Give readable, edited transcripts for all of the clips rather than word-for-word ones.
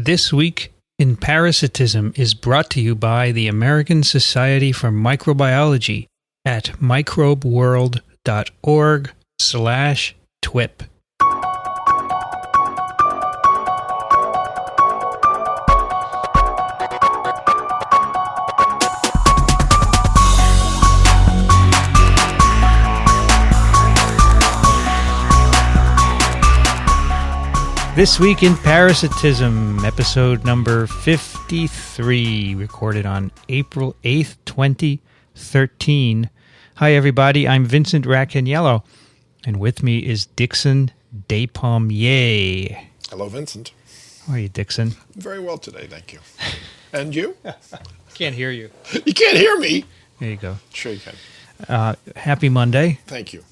This Week in Parasitism is brought to you by the American Society for Microbiology at microbeworld.org/TWiP. This Week in Parasitism, episode number 53, recorded on April 8th, 2013. Hi, everybody. I'm Vincent Racaniello, and with me is Dickson Despommier. Hello, Vincent. How are you, Dickson? Very well today, thank you. And you? Can't hear you. You can't hear me? There you go. Sure you can. Happy Monday. Thank you.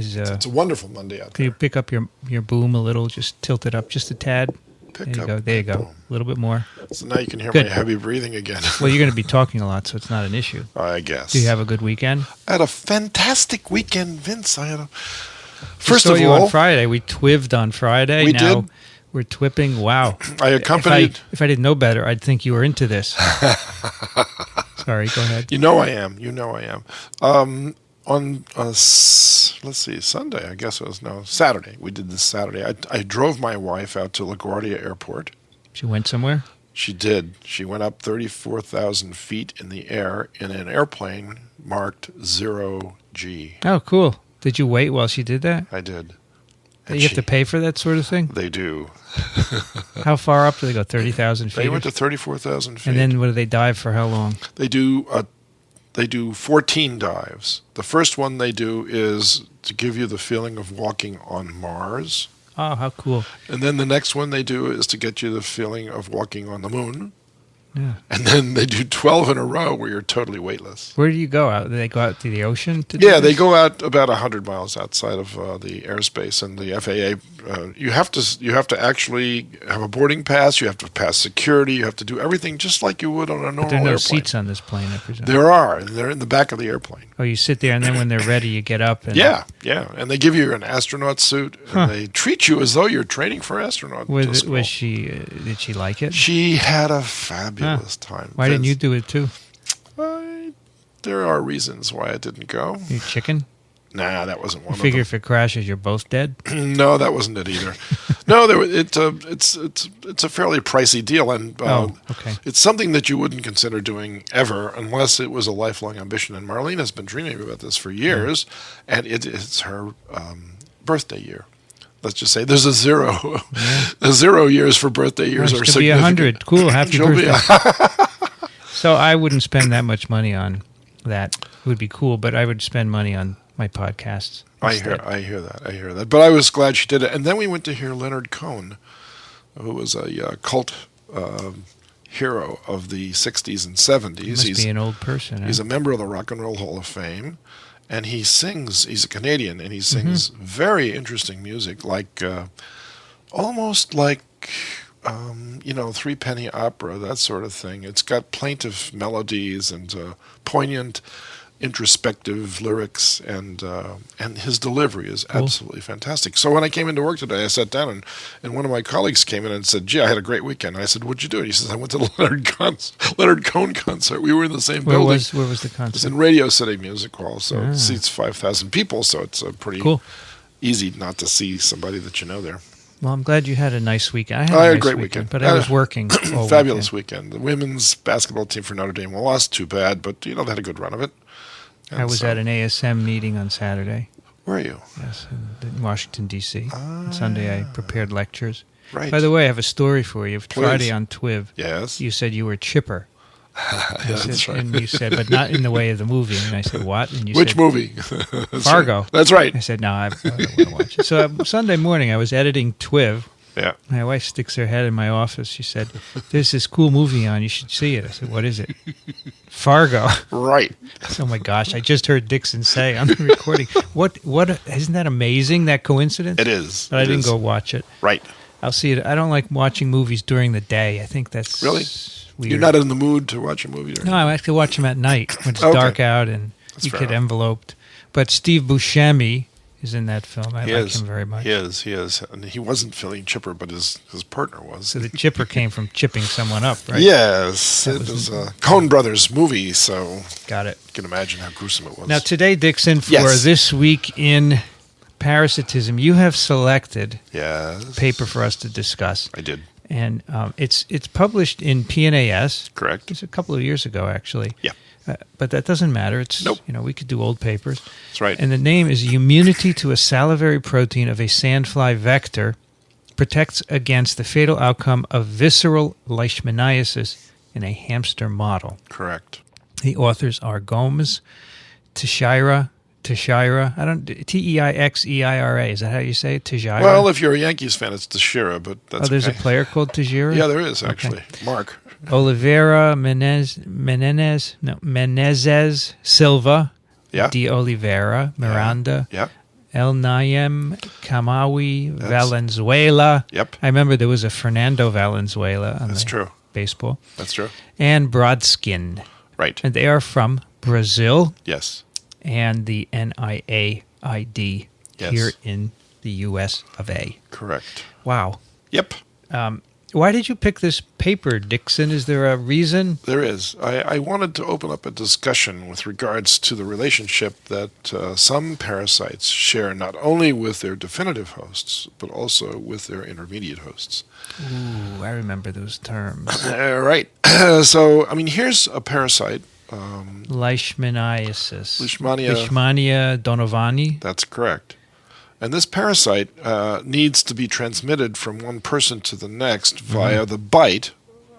It's a wonderful Monday out Can there. you pick up your boom a little? Just tilt it up just a tad. There you go. There you go. Boom. A little bit more. So now you can hear Good. my heavy breathing again. Well, you're going to be talking a lot, so it's not an issue. I guess. Do you have a good weekend? I had a fantastic weekend, Vince. First of all, on Friday, we twived on Friday. We now did. We're twipping. Wow. I accompanied. If I didn't know better, I'd think you were into this. Sorry, go ahead. You know I am. On let's see, Sunday, I guess it was, Saturday. We did this Saturday. I drove my wife out to LaGuardia Airport. She went somewhere? She did. She went up 34,000 feet in the air in an airplane marked 0G. Oh, cool. Did you wait while she did that? I did. You have to pay for that sort of thing? They do. How far up do they go? 30,000 feet? They went to 34,000 feet. And then what do they dive for how long? They do 14 dives. The first one they do is to give you the feeling of walking on Mars. Oh, how cool. And then the next one they do is to get you the feeling of walking on the moon. Yeah. And then they do 12 in a row where you're totally weightless. Where do you go out? Do they go out to the ocean to do Yeah, they this? go out about 100 miles outside of the airspace, and the FAA. You have to actually have a boarding pass. You have to pass security. You have to do everything just like you would on a normal But there are no airplane. seats on this plane, I presume. There are, and they're in the back of the airplane. Oh, you sit there, and then when they're ready, you get up. And Yeah, and they give you an astronaut suit, and they treat you as though you're training for astronaut. Was she? Did she like it? She had a fabulous time. Why didn't you do it too? There are reasons why I didn't go. You chicken? Nah, that wasn't one You figure of if it crashes, you're both dead. them. No, that wasn't it either. No, it's a fairly pricey deal, and okay. it's something that you wouldn't consider doing ever unless it was a lifelong ambition. And Marlene has been dreaming about this for years, and it's her birthday year. Let's just say there's a zero. Yeah. The 0 years for birthday years are She'll be 100. Cool, happy She'll birthday. be So I wouldn't spend that much money on that. It would be cool, but I would spend money on my podcasts. I hear that. But I was glad she did it. And then we went to hear Leonard Cohn, who was a cult hero of the 60s and 70s. He must be an old person. He's a member of the Rock and Roll Hall of Fame. And he sings, he's a Canadian, and he sings very interesting music, like almost like, three-penny opera, that sort of thing. It's got plaintive melodies and poignant, introspective lyrics, and his delivery is absolutely fantastic. So when I came into work today, I sat down, and one of my colleagues came in and said, "Gee, I had a great weekend." And I said, "What'd you do?" And he says, "I went to the Leonard Cohn concert. We were in the same building." Where was the concert? It's in Radio City Music Hall, so it seats 5,000 people, so it's pretty easy not to see somebody that you know there. Well, I'm glad you had a nice weekend. I had a great weekend. But I was working all Fabulous weekend. The women's basketball team for Notre Dame lost, too bad, but they had a good run of it. I was at an ASM meeting on Saturday. Where are you? Yes, in Washington, D.C. On Sunday, I prepared lectures. Right. By the way, I have a story for you. Please. Friday on TWiP, Yes. you said you were chipper. That's right. And you said, but not in the way of the movie. And I said, what? And you Which said, movie? Fargo. That's right. I said, no, I don't want to watch it. So Sunday morning, I was editing TWiP. Yeah. My wife sticks her head in my office. She said, there's this cool movie on. You should see it. I said, what is it? Fargo. Right. Oh, my gosh. I just heard Dickson say on the recording. What? Isn't that amazing, that coincidence? It is. But I didn't go watch it. Right. I'll see it. I don't like watching movies during the day. I think that's Really? weird. You're not in the mood to watch a movie during No, I like to watch them at night when it's Okay. dark out and That's you fair get enough. enveloped. But Steve Buscemi is in that film. I He like is. him very much. He is. And he wasn't feeling chipper, but his partner was. So the chipper came from chipping someone up, right? Yes. That It was- was a Coen Brothers movie, so Got it. you can imagine how gruesome it was. Now, today, Dickson, for Yes. this week in parasitism, you have selected yes. a paper for us to discuss. I did. And it's published in PNAS. Correct. It's a couple of years ago, actually. Yeah. But that doesn't matter. It's Nope. we could do old papers. That's right. And the name is Immunity to a Salivary Protein of a Sandfly Vector Protects Against the Fatal Outcome of Visceral Leishmaniasis in a Hamster Model. Correct. The authors are Gomes, Teixeira, Teixeira. Is that how you say it? Teixeira? Well, if you're a Yankees fan, it's Teixeira, but that's there's okay. a player called Teixeira? Yeah, there is, actually. Mark. Oliveira, Menezes, Silva, Yeah. De Oliveira, Miranda, Yeah. El Nayem, Kamawi, Valenzuela. Yep. I remember there was a Fernando Valenzuela on That's the true. baseball. That's true. And Brodskin. Right. And they are from Brazil Yes. and the NIAID Yes. here in the US of A. Correct. Wow. Yep. Why did you pick this paper, Dickson? Is there a reason? There is. I wanted to open up a discussion with regards to the relationship that some parasites share not only with their definitive hosts, but also with their intermediate hosts. Ooh, I remember those terms. Right. So, I mean, here's a parasite. Leishmaniasis. Leishmania. Leishmania donovani. That's correct. And this parasite needs to be transmitted from one person to the next via the bite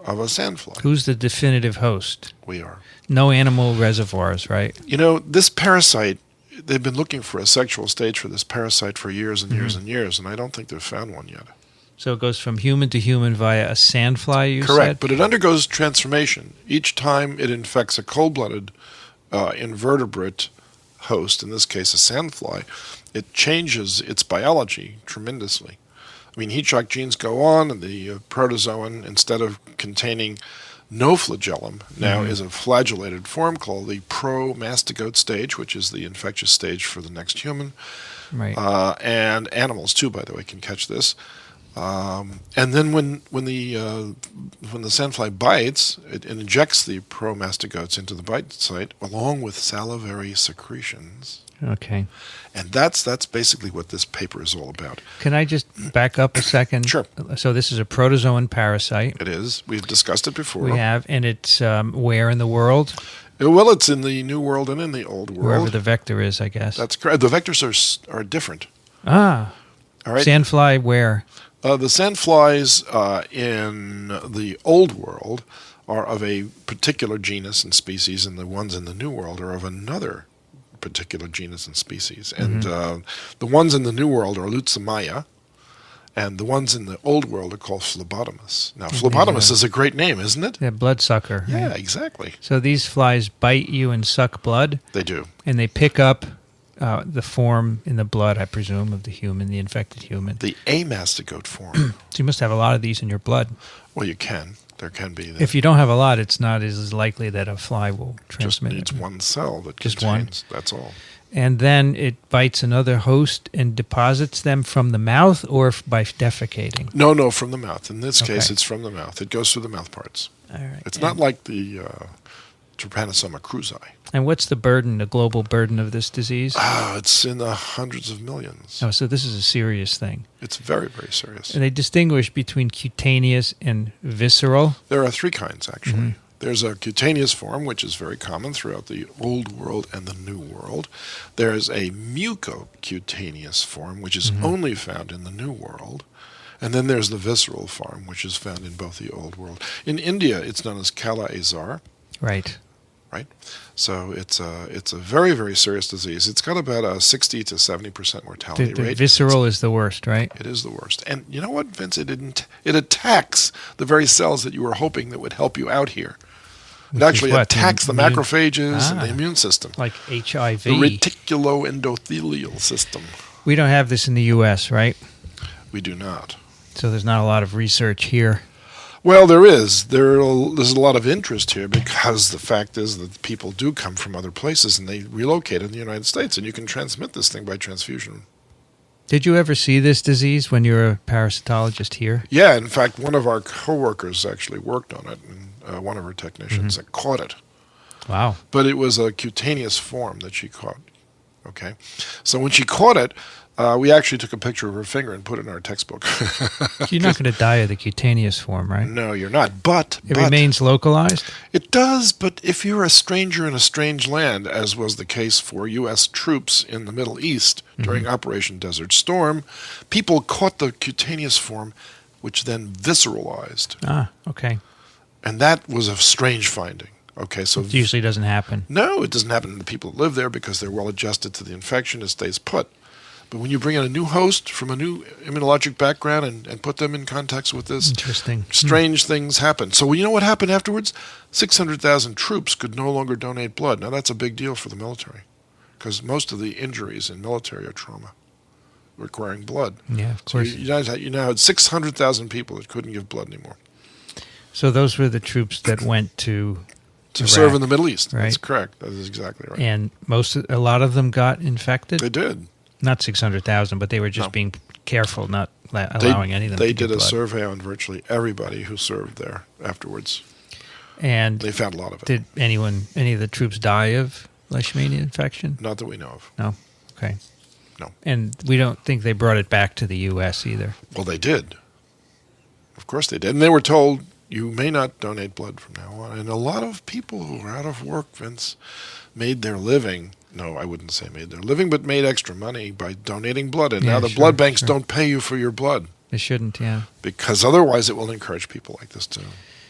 of a sandfly. Who's the definitive host? We are. No animal reservoirs, right? You know, this parasite, they've been looking for a sexual stage for this parasite for years and years and years, and I don't think they've found one yet. So it goes from human to human via a sandfly, you Correct, said? but it undergoes transformation. Each time it infects a cold-blooded invertebrate host, in this case a sandfly, it changes its biology tremendously. I mean, heat shock genes go on, and the protozoan, instead of containing no flagellum, now is a flagellated form called the pro-mastigote stage, which is the infectious stage for the next human. Right. And animals, too, by the way, can catch this. And then when the sandfly bites, it injects the pro-mastigotes into the bite site along with salivary secretions. Okay. And that's basically what this paper is all about. Can I just back up a second? Sure. So this is a protozoan parasite. It is. We've discussed it before. We have, and it's where in the world? Well, it's in the New World and in the Old World. Wherever the vector is, I guess. That's correct. The vectors are different. Ah. All right. Sandfly where? The sandflies in the Old World are of a particular genus and species, and the ones in the New World are of another particular genus and species. And the ones in the New World are Lutsamaya, and the ones in the Old World are called phlebotomus. Now, phlebotomus is a great name, isn't it? Yeah, bloodsucker. Yeah, Right? exactly. So these flies bite you and suck blood, They do. and they pick up the form in the blood, I presume, of the human, the infected human. The amastigote form. So you must have a lot of these in your blood. Well, you can. There can be. If you don't have a lot, it's not as likely that a fly will just transmit needs it. one cell that Just contains. That's all. And then it bites another host and deposits them from the mouth or by defecating. No, from the mouth. In this case, Okay. it's from the mouth. It goes through the mouth parts. All right. It's not like the Trypanosoma cruzi. And what's the burden, the global burden of this disease? It's in the hundreds of millions. Oh, so this is a serious thing. It's very, very serious. And they distinguish between cutaneous and visceral. There are three kinds, actually. There's a cutaneous form, which is very common throughout the Old World and the New World. There's a mucocutaneous form, which is only found in the New World. And then there's the visceral form, which is found in both the Old World. In India, it's known as Kala-Azar. Right. Right, so it's a very, very serious disease. It's got about a 60 to 70% mortality The rate. visceral is the worst, right? It is the worst. And you know what, Vince? It attacks the very cells that you were hoping that would help you out here. It actually what? attacks the Immune- macrophages and the immune system. Like HIV. The reticuloendothelial system. We don't have this in the U.S., right? We do not. So there's not a lot of research here. Well, there is. There's a lot of interest here because the fact is that people do come from other places and they relocate in the United States, and you can transmit this thing by transfusion Did you ever see this disease when you were a parasitologist here? Yeah, in fact, one of our coworkers actually worked on it, and one of her technicians that caught it. Wow. But it was a cutaneous form that she caught. Okay, so when she caught it, we actually took a picture of her finger and put it in our textbook. You're not going to die of the cutaneous form, right? No, you're not. But it remains localized? It does, but if you're a stranger in a strange land, as was the case for U.S. troops in the Middle East during Operation Desert Storm, people caught the cutaneous form, which then visceralized. Ah, okay. And that was a strange finding. Okay, so it usually doesn't happen. No, it doesn't happen to the people that live there because they're well adjusted to the infection. It stays put. But when you bring in a new host from a new immunologic background and put them in contact with this, interesting, strange things happen. So you know what happened afterwards? 600,000 troops could no longer donate blood. Now that's a big deal for the military because most of the injuries in military are trauma requiring blood. Yeah, of course. So you now had 600,000 people that couldn't give blood anymore. So those were the troops that went to Iraq, serve in the Middle East. Right? That's correct. That is exactly right. And a lot of them got infected? They did. Not 600,000, but they were just being careful, not allowing any of them to They give did a blood. survey on virtually everybody who served there afterwards. And they found a lot of it. Did any of the troops die of leishmania infection? Not that we know of. No? Okay. No. And we don't think they brought it back to the U.S. either. Well, they did. Of course they did. And they were told, you may not donate blood from now on. And a lot of people who were out of work, Vince, made their living. No, I wouldn't say made their living, but made extra money by donating blood. And now the blood banks don't pay you for your blood. They shouldn't, yeah. Because otherwise it will encourage people like this too.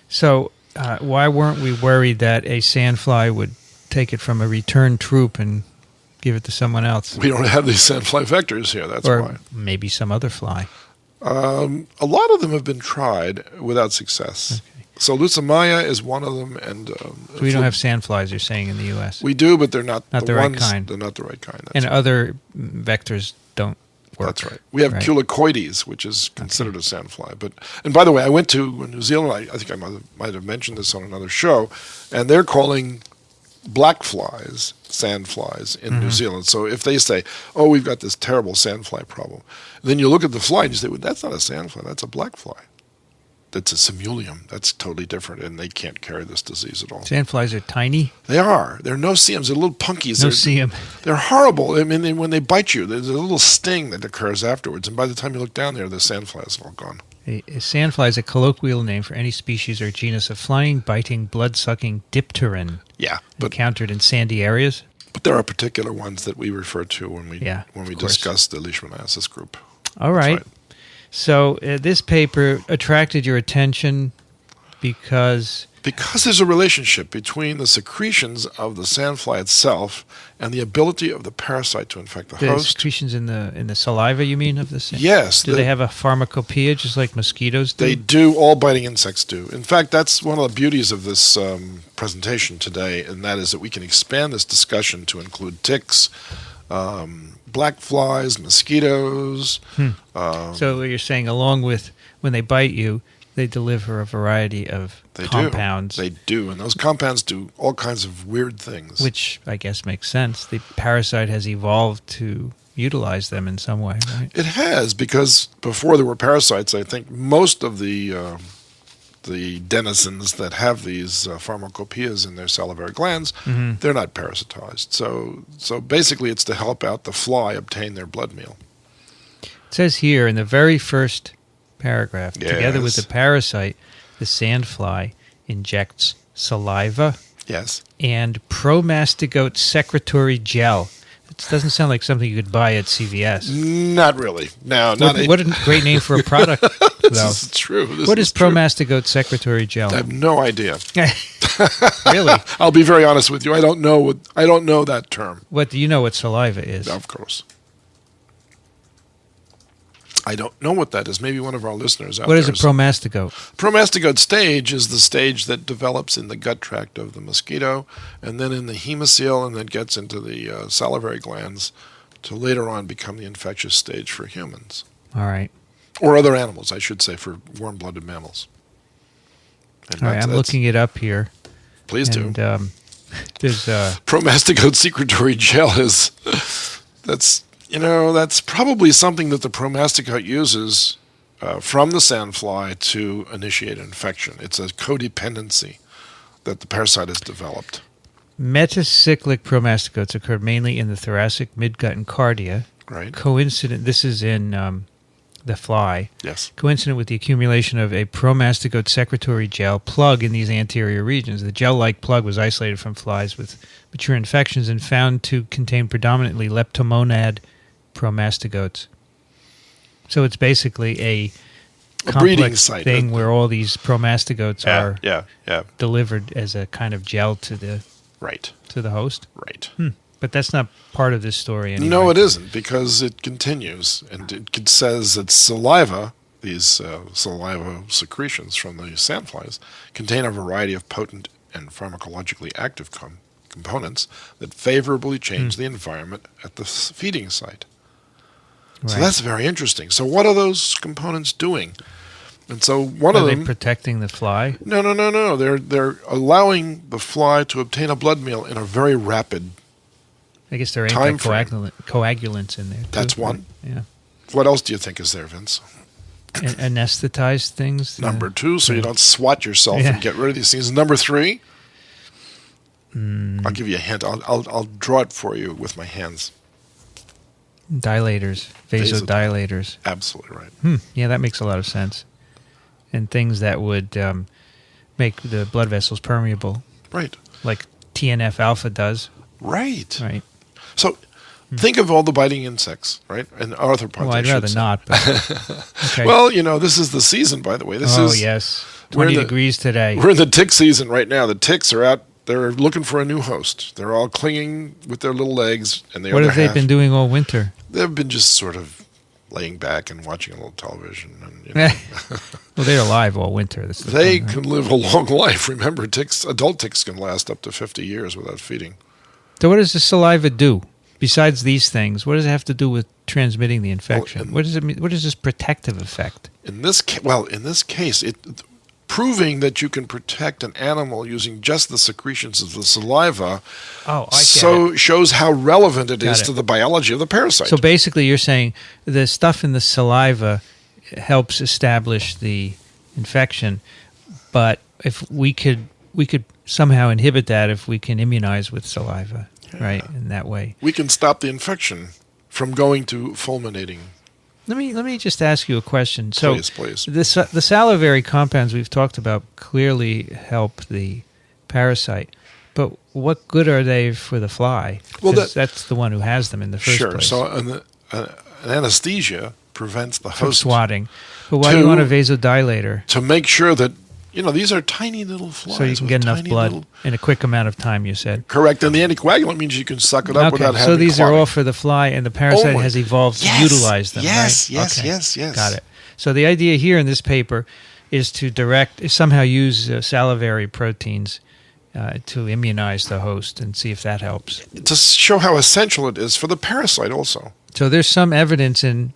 So why weren't we worried that a sandfly would take it from a returned troop and give it to someone else? We don't have these sandfly vectors here, that's or why. Maybe some other fly. A lot of them have been tried without success. Okay. So Lucamia is one of them, and so we don't have sandflies. You're saying in the U.S. We do, but they're not the right ones, kind. They're not the right kind. And other vectors don't work. That's right. We have Culicoides, which is considered a sandfly. And by the way, I went to New Zealand. I think I might have mentioned this on another show, and they're calling black flies sandflies in New Zealand. So if they say, "Oh, we've got this terrible sandfly problem," then you look at the fly and you say, "Well, that's not a sandfly. That's a black fly. That's a simulium. That's totally different, and they can't carry this disease at all." Sandflies are tiny? They are. They're no-see-ums. They're little punkies. No-see-um. They're horrible. I mean, when they bite you, there's a little sting that occurs afterwards, and by the time you look down there, the sandfly is all gone. A sandfly is a colloquial name for any species or genus of flying, biting, blood-sucking dipteran. Yeah. Encountered in sandy areas? But there are particular ones that we refer to when we discuss the leishmaniasis group. All right. So this paper attracted your attention because there's a relationship between the secretions of the sandfly itself and the ability of the parasite to infect the host. The secretions in the saliva, you mean, of the sandfly? Yes. Do they have a pharmacopoeia just like mosquitoes do? They do. All biting insects do. In fact, that's one of the beauties of this presentation today, and that is that we can expand this discussion to include ticks, black flies, mosquitoes. So what you're saying, along with when they bite you, they deliver a variety of compounds. They do, and those compounds do all kinds of weird things. Which I guess makes sense. The parasite has evolved to utilize them in some way, right? It has, because before there were parasites, I think most of the denizens that have these pharmacopoeias in their salivary glands, they're not parasitized. So basically it's to help out the fly obtain their blood meal. It says here in the very first paragraph, together with the parasite, the sandfly injects saliva and promastigote secretory gel. It doesn't sound like something you could buy at CVS. Not really. No, what a great name for a product, though. This is true. What is promastigote secretory gel? I have no idea. Really? I'll be very honest with you. I don't know that term. What do you know what saliva is? Of course. I don't know what that is. Maybe one of our listeners out there. What is a promastigote? Promastigote stage is the stage that develops in the gut tract of the mosquito, and then in the hemocoel, and then gets into the salivary glands to later on become the infectious stage for humans. All right. Or other animals, I should say, for warm-blooded mammals. All right, I'm looking it up here. Please do. There's promastigote secretory gel is... That's probably something that the promastigote uses from the sandfly to initiate infection. It's a codependency that the parasite has developed. Metacyclic promastigotes occurred mainly in the thoracic, midgut, and cardia. Right. Coincident. This is in the fly. Yes. Coincident with the accumulation of a promastigote secretory gel plug in these anterior regions. The gel-like plug was isolated from flies with mature infections and found to contain predominantly leptomonad promastigotes. So it's basically a breeding site thing where all these promastigotes are yeah. delivered as a kind of gel to the host. Right. But that's not part of this story anyway. No, it isn't, because it continues, and it says that saliva, these saliva secretions from the sandflies, contain a variety of potent and pharmacologically active components that favorably change the environment at the feeding site. Right. So that's very interesting. So what are those components doing? And so one of them... Are they protecting the fly? No. They're allowing the fly to obtain a blood meal in a very rapid I guess there are anticoagulants in there, too. That's one. Yeah. What else do you think is there, Vince? Anesthetized things? Number 2, so you don't swat yourself and get rid of these things. Number 3, I'll give you a hint. I'll draw it for you with my hands. Dilators. Vasodilators. Absolutely right. Yeah, that makes a lot of sense. And things that would make the blood vessels permeable. Right. Like TNF-alpha does. Right. So think of all the biting insects, right? And arthropods. Well, I'd rather not. But, okay. Well, this is the season, by the way. Yes. 20 degrees today. We're in the tick season right now. The ticks are out. They're looking for a new host. They're all clinging with their little legs. And what have they been doing all winter? They've been just sort of laying back and watching a little television. And, well, they're alive all winter. They can live a long life. Remember, adult ticks can last up to 50 years without feeding. So what does the saliva do? Besides these things, what does it have to do with transmitting the infection? Well, what does it mean? What is this protective effect? In this case, proving that you can protect an animal using just the secretions of the saliva shows how relevant it is to the biology of the parasite. So basically you're saying the stuff in the saliva helps establish the infection, but if we could somehow inhibit that if we can immunize with saliva, right? In that way, we can stop the infection from going to fulminating. Let me just ask you a question. So, please. The salivary compounds we've talked about clearly help the parasite, but what good are they for the fly? Well, that's the one who has them in the first place. Sure. So, an anesthesia prevents the host from swatting. But why do you want a vasodilator? To make sure that these are tiny little flies. So you can get enough blood in a quick amount of time, you said. Correct. And the anticoagulant means you can suck it up without having So these are all for the fly, and the parasite has evolved to utilize them, yes, right? Yes. Got it. So the idea here in this paper is to somehow use salivary proteins to immunize the host and see if that helps. To show how essential it is for the parasite also. So there's some evidence in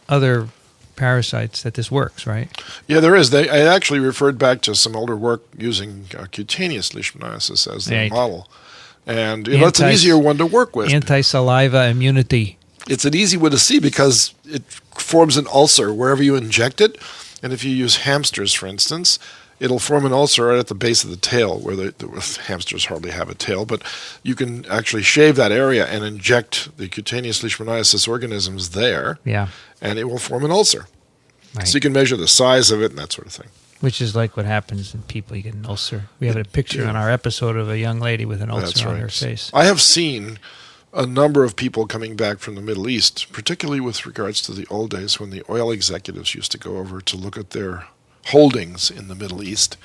other parasites that this works, right? Yeah, there is. I actually referred back to some older work using cutaneous leishmaniasis as the model. And it's an easier one to work with. Anti-saliva immunity. It's an easy one to see because it forms an ulcer wherever you inject it. And if you use hamsters, for instance, it'll form an ulcer right at the base of the tail, where the hamsters hardly have a tail. But you can actually shave that area and inject the cutaneous leishmaniasis organisms there. Yeah. And it will form an ulcer. Right. So you can measure the size of it and that sort of thing. Which is like what happens in people. You get an ulcer. We have a picture on our episode of a young lady with an ulcer on her face. I have seen a number of people coming back from the Middle East, particularly with regards to the old days when the oil executives used to go over to look at their holdings in the Middle East.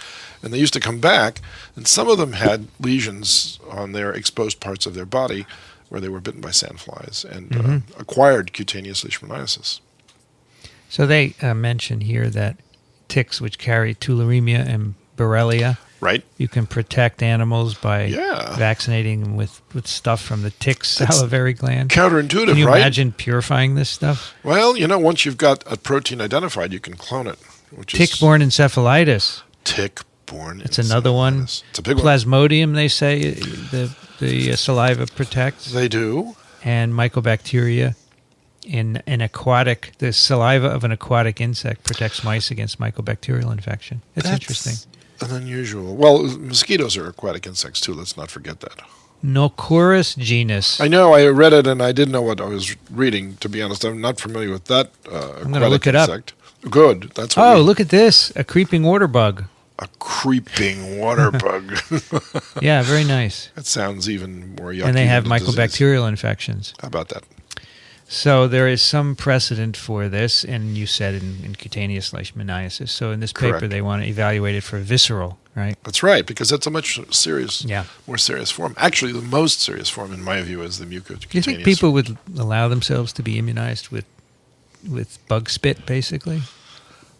And they used to come back, and some of them had lesions on their exposed parts of their body where they were bitten by sandflies and acquired cutaneous leishmaniasis. So they mention here that ticks which carry tularemia and Borrelia, right? You can protect animals by vaccinating them with stuff from the tick's salivary gland. Counterintuitive, right? Can you imagine purifying this stuff? Well, once you've got a protein identified, you can clone it. Tick-borne encephalitis. Tick-borne It's another one. It's a big one. Plasmodium, they say, the saliva protects. They do. And mycobacteria. the saliva of an aquatic insect protects mice against mycobacterial infection. That's interesting. An unusual. Well, mosquitoes are aquatic insects too. Let's not forget that. Nocorus genus. I know. I read it and I didn't know what I was reading. To be honest, I'm not familiar with that I'm going to look it insect. Up. Good. That's. Look at this! A creeping water bug. A creeping water bug. Yeah, very nice. That sounds even more yucky. And they have mycobacterial disease. infections. How about that? So there is some precedent for this, and you said in cutaneous leishmaniasis. So in this paper, they want to evaluate it for visceral, right? That's right, because that's a much more serious form. Actually, the most serious form, in my view, is the mucocutaneous. Do you think people would allow themselves to be immunized with bug spit, basically?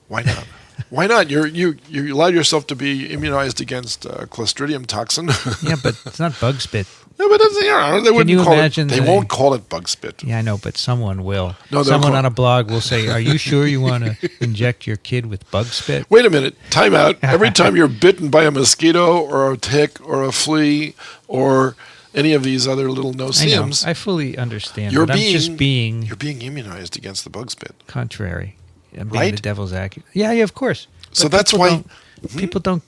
Why not? Why not? You allowed yourself to be immunized against Clostridium toxin. Yeah, but it's not bug spit. No, but it's, they wouldn't call it. They won't call it bug spit. Yeah, I know, but someone will. No, someone on a blog will say, "Are you sure you want to inject your kid with bug spit?" Wait a minute. Time out. Every time you're bitten by a mosquito or a tick or a flea or any of these other little no-see-ums, I fully understand. You're being immunized against the bug spit. Contrary. I'm being Right? the devil's advocate. Yeah, of course. So that's why people don't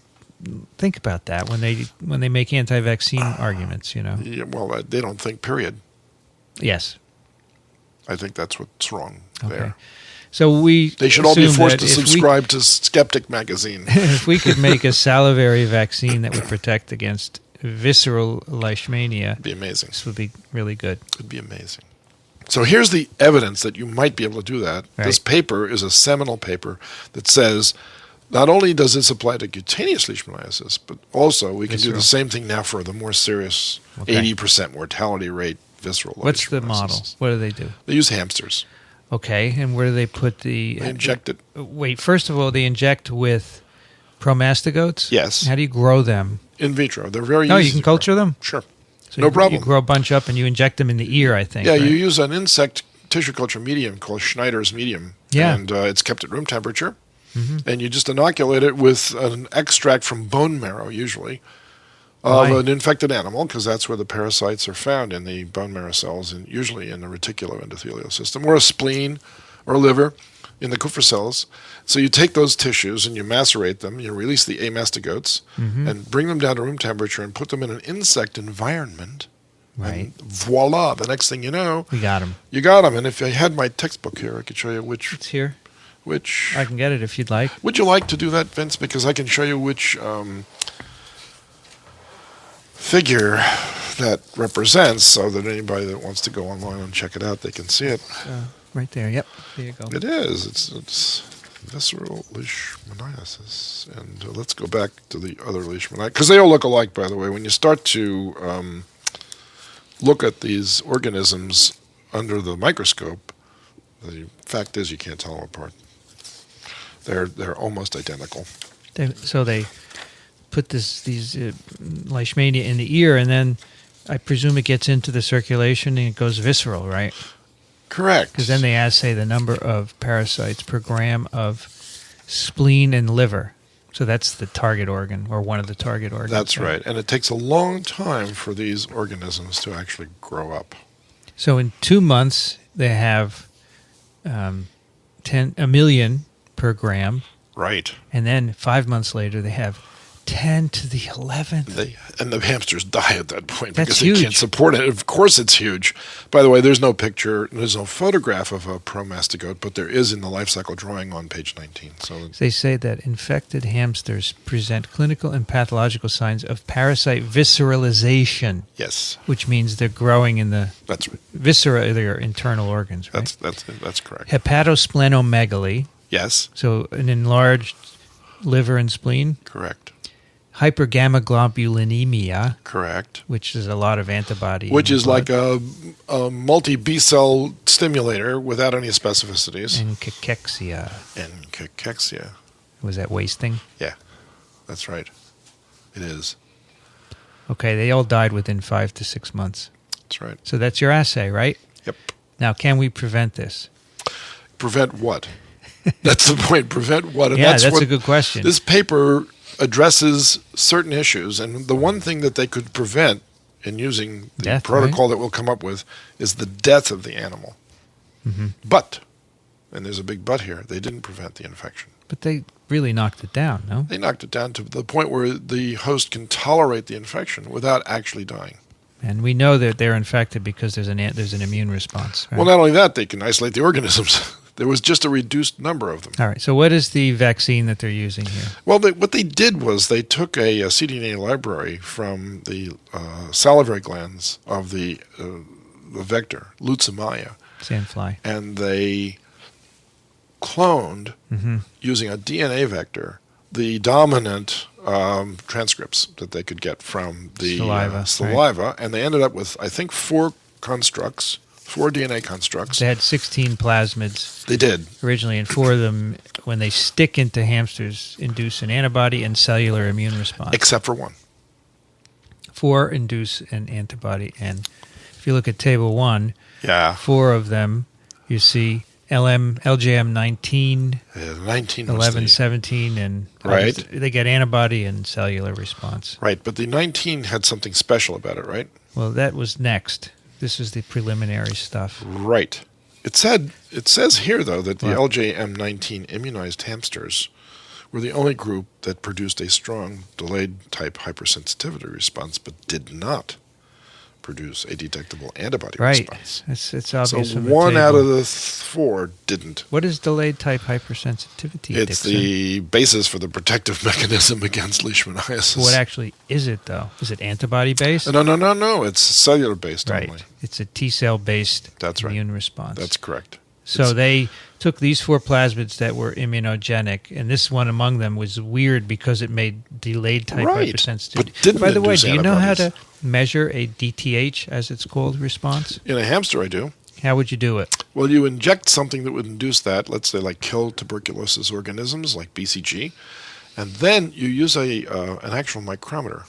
think about that when they make anti-vaccine arguments. Yeah, well, they don't think. Period. Yes. I think that's what's wrong Okay. there. So they should all be forced to subscribe to Skeptic magazine. If we could make a salivary vaccine that would protect against visceral leishmania, It'd be amazing. This would be really good. It'd be amazing. So here's the evidence that you might be able to do that. Right. This paper is a seminal paper that says not only does this apply to cutaneous leishmaniasis, but also we can do the same thing now for the more serious 80% mortality rate visceral leishmaniasis. What's the model? What do they do? They use hamsters. Okay, and where do they put the... They inject it. Wait, first of all, they inject with promastigotes? Yes. How do you grow them? In vitro. They're very easy. Oh, you can culture them? Sure. So no problem. You grow a bunch up and you inject them in the ear, I think. Yeah, right? you use an insect tissue culture medium called Schneider's medium. Yeah. And it's kept at room temperature. Mm-hmm. And you just inoculate it with an extract from bone marrow, usually, of an infected animal, because that's where the parasites are found, in the bone marrow cells, and usually in the reticuloendothelial system, or a spleen or a liver in the Kupffer cells. So you take those tissues and you macerate them, you release the amastigotes, and bring them down to room temperature and put them in an insect environment. Right. And voila, the next thing you know... We got them. You got them. And if I had my textbook here, I could show you which... It's here. Which... I can get it if you'd like. Would you like to do that, Vince? Because I can show you which figure that represents, so that anybody that wants to go online and check it out, they can see it. Right there. Yep. There you go. It is. It's visceral leishmaniasis. And let's go back to the other leishmaniasis. Because they all look alike, by the way. When you start to look at these organisms under the microscope, the fact is you can't tell them apart. They're almost identical. So they put these leishmania in the ear, and then I presume it gets into the circulation and it goes visceral, right? Correct. Because then they assay the number of parasites per gram of spleen and liver. So that's the target organ, or one of the target organs. That's right. And it takes a long time for these organisms to actually grow up. So in 2 months, they have 1 million per gram. Right. And then 5 months later, they have 10 to the 11th. And the hamsters die at that point That's because huge. they can't support it. Of course it's huge. By the way, there's no picture, there's no photograph of a promastigote, but there is in the life cycle drawing on page 19. So they say that infected hamsters present clinical and pathological signs of parasite visceralization. Yes. Which means they're growing in the That's right. viscera, their internal organs, right? That's correct. Hepatosplenomegaly. Yes. So an enlarged liver and spleen. Correct. Hypergammaglobulinemia. Correct. Which is a lot of antibody. Which is like a multi-B cell stimulator without any specificities. And cachexia. Was that wasting? Yeah, that's right. It is. Okay, they all died within 5 to 6 months. That's right. So that's your assay, right? Yep. Now, can we prevent this? Prevent what? That's the point. Prevent what? And that's a good question. This paper addresses certain issues, and the one thing that they could prevent in using the protocol that we'll come up with is the death of the animal. But, and there's a big but here, they didn't prevent the infection. But they really knocked it down, no? They knocked it down to the point where the host can tolerate the infection without actually dying. And we know that they're infected because there's an immune response. Right? Well, not only that, they can isolate the organisms. There was just a reduced number of them. All right. So what is the vaccine that they're using here? Well, what they did was they took a cDNA library from the salivary glands of the vector, Leishmaniasis, Sandfly. and they cloned, using a DNA vector, the dominant transcripts that they could get from the saliva. Right. And they ended up with, I think, 4 DNA constructs. They had 16 plasmids. They did. Originally, and 4 of them, when they stick into hamsters, induce an antibody and cellular immune response. Except for 1. 4 induce an antibody. And if you look at table 1, 4 of them, you see LJM 19, 11, 17, and they get antibody and cellular response. Right, but the 19 had something special about it, right? Well, that was next. This is the preliminary stuff. Right. It says here, though, that the LJM19 immunized hamsters were the only group that produced a strong delayed type hypersensitivity response, but did not produce a detectable antibody response. It's obvious. So 1 out of the 4 didn't. What is delayed type hypersensitivity? It's Dickson? the basis for the protective mechanism against leishmaniasis. What actually is it, though? Is it antibody-based? No. It's cellular-based only. It's a T-cell-based immune response. That's correct. So they took these 4 plasmids that were immunogenic, and this one among them was weird because it made delayed type hypersensitivity. But didn't By the way, do you know how antibodies. to measure a DTH, as it's called, response? In a hamster, I do. How would you do it? Well, you inject something that would induce that, let's say like kill tuberculosis organisms like BCG, and then you use an actual micrometer.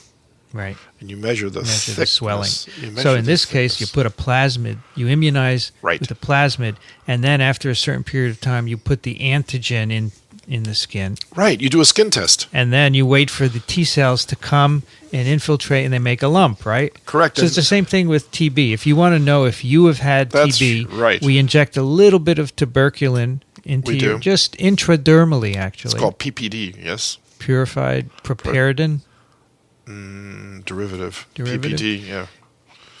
Right. And you measure the thickness. The swelling. So in this case, you put a plasmid, you immunize with a plasmid, and then after a certain period of time, you put the antigen in the skin. Right. You do a skin test. And then you wait for the T cells to come and infiltrate, and they make a lump, right? Correct. So it's the same thing with TB. If you want to know if you have had TB, we inject a little bit of tuberculin into you, just intradermally, actually. It's called PPD, yes. Purified Piperidin. Derivative. PPD, yeah.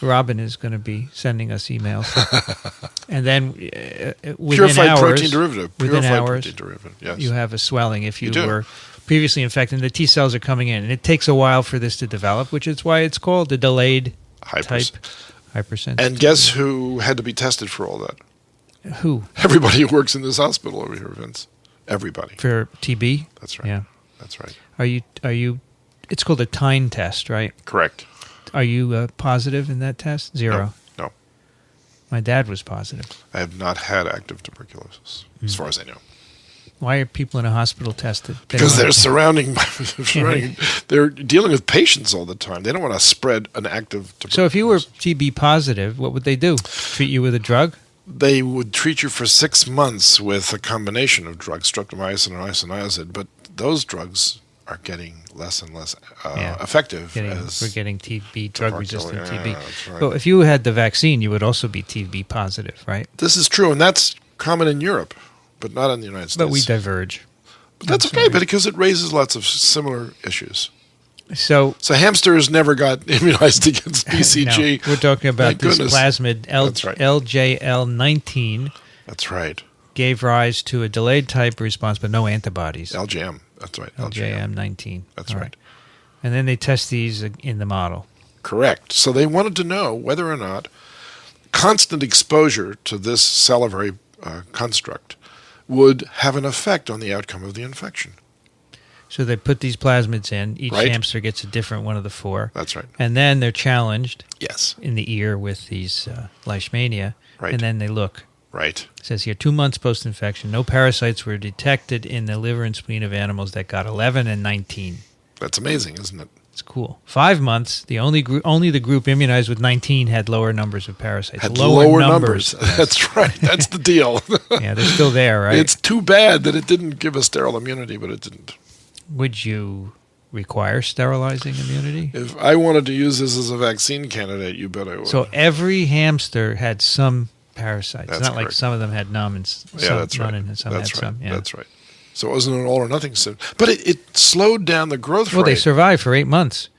Robin is going to be sending us emails. And then within Purified hours, protein derivative. Within hours, protein derivative, yes. You have a swelling if you were previously infected. And the T cells are coming in. And it takes a while for this to develop, which is why it's called the delayed type hypersensitivity. And guess who had to be tested for all that? Who? Everybody who works in this hospital over here, Vince. Everybody. For TB? That's right. Yeah. That's right. Are you? It's called a Tyne test, right? Correct. Are you positive in that test? 0. No. My dad was positive. I have not had active tuberculosis, as far as I know. Why are people in a hospital tested? Because they're they're dealing with patients all the time. They don't want to spread an active tuberculosis. So if you were TB positive, what would they do? Treat you with a drug? They would treat you for 6 months with a combination of drugs, streptomycin and isoniazid, but those drugs are getting less and less effective. We're getting TB, drug-resistant TB. That's right. Well, if you had the vaccine, you would also be TB positive, right? This is true, and that's common in Europe, but not in the United States. But we diverge. But that's okay, because it raises lots of similar issues. So hamsters never got immunized against BCG. No, we're talking about this plasmid LJL19. That's right. Gave rise to a delayed type response, but no antibodies. LJM. That's right. LJM19. That's right. And then they test these in the model. Correct. So they wanted to know whether or not constant exposure to this salivary construct would have an effect on the outcome of the infection. So they put these plasmids in. Each hamster gets a different one of the 4. That's right. And then they're challenged in the ear with these leishmania. Right. And then they look. Right. It says here, 2 months post-infection, no parasites were detected in the liver and spleen of animals that got 11 and 19. That's amazing, isn't it? It's cool. 5 months, only the group immunized with 19 had lower numbers of parasites. Had lower numbers. That's right. That's the deal. Yeah, they're still there, right? It's too bad that it didn't give us sterile immunity, but it didn't. Would you require sterilizing immunity? If I wanted to use this as a vaccine candidate, you bet I would. So every hamster had some parasites. That's it's not correct. like some of them had none and some and some had some. Yeah. That's right. So it wasn't an all or nothing syndrome. But it slowed down the growth rate. Well, they survived for 8 months,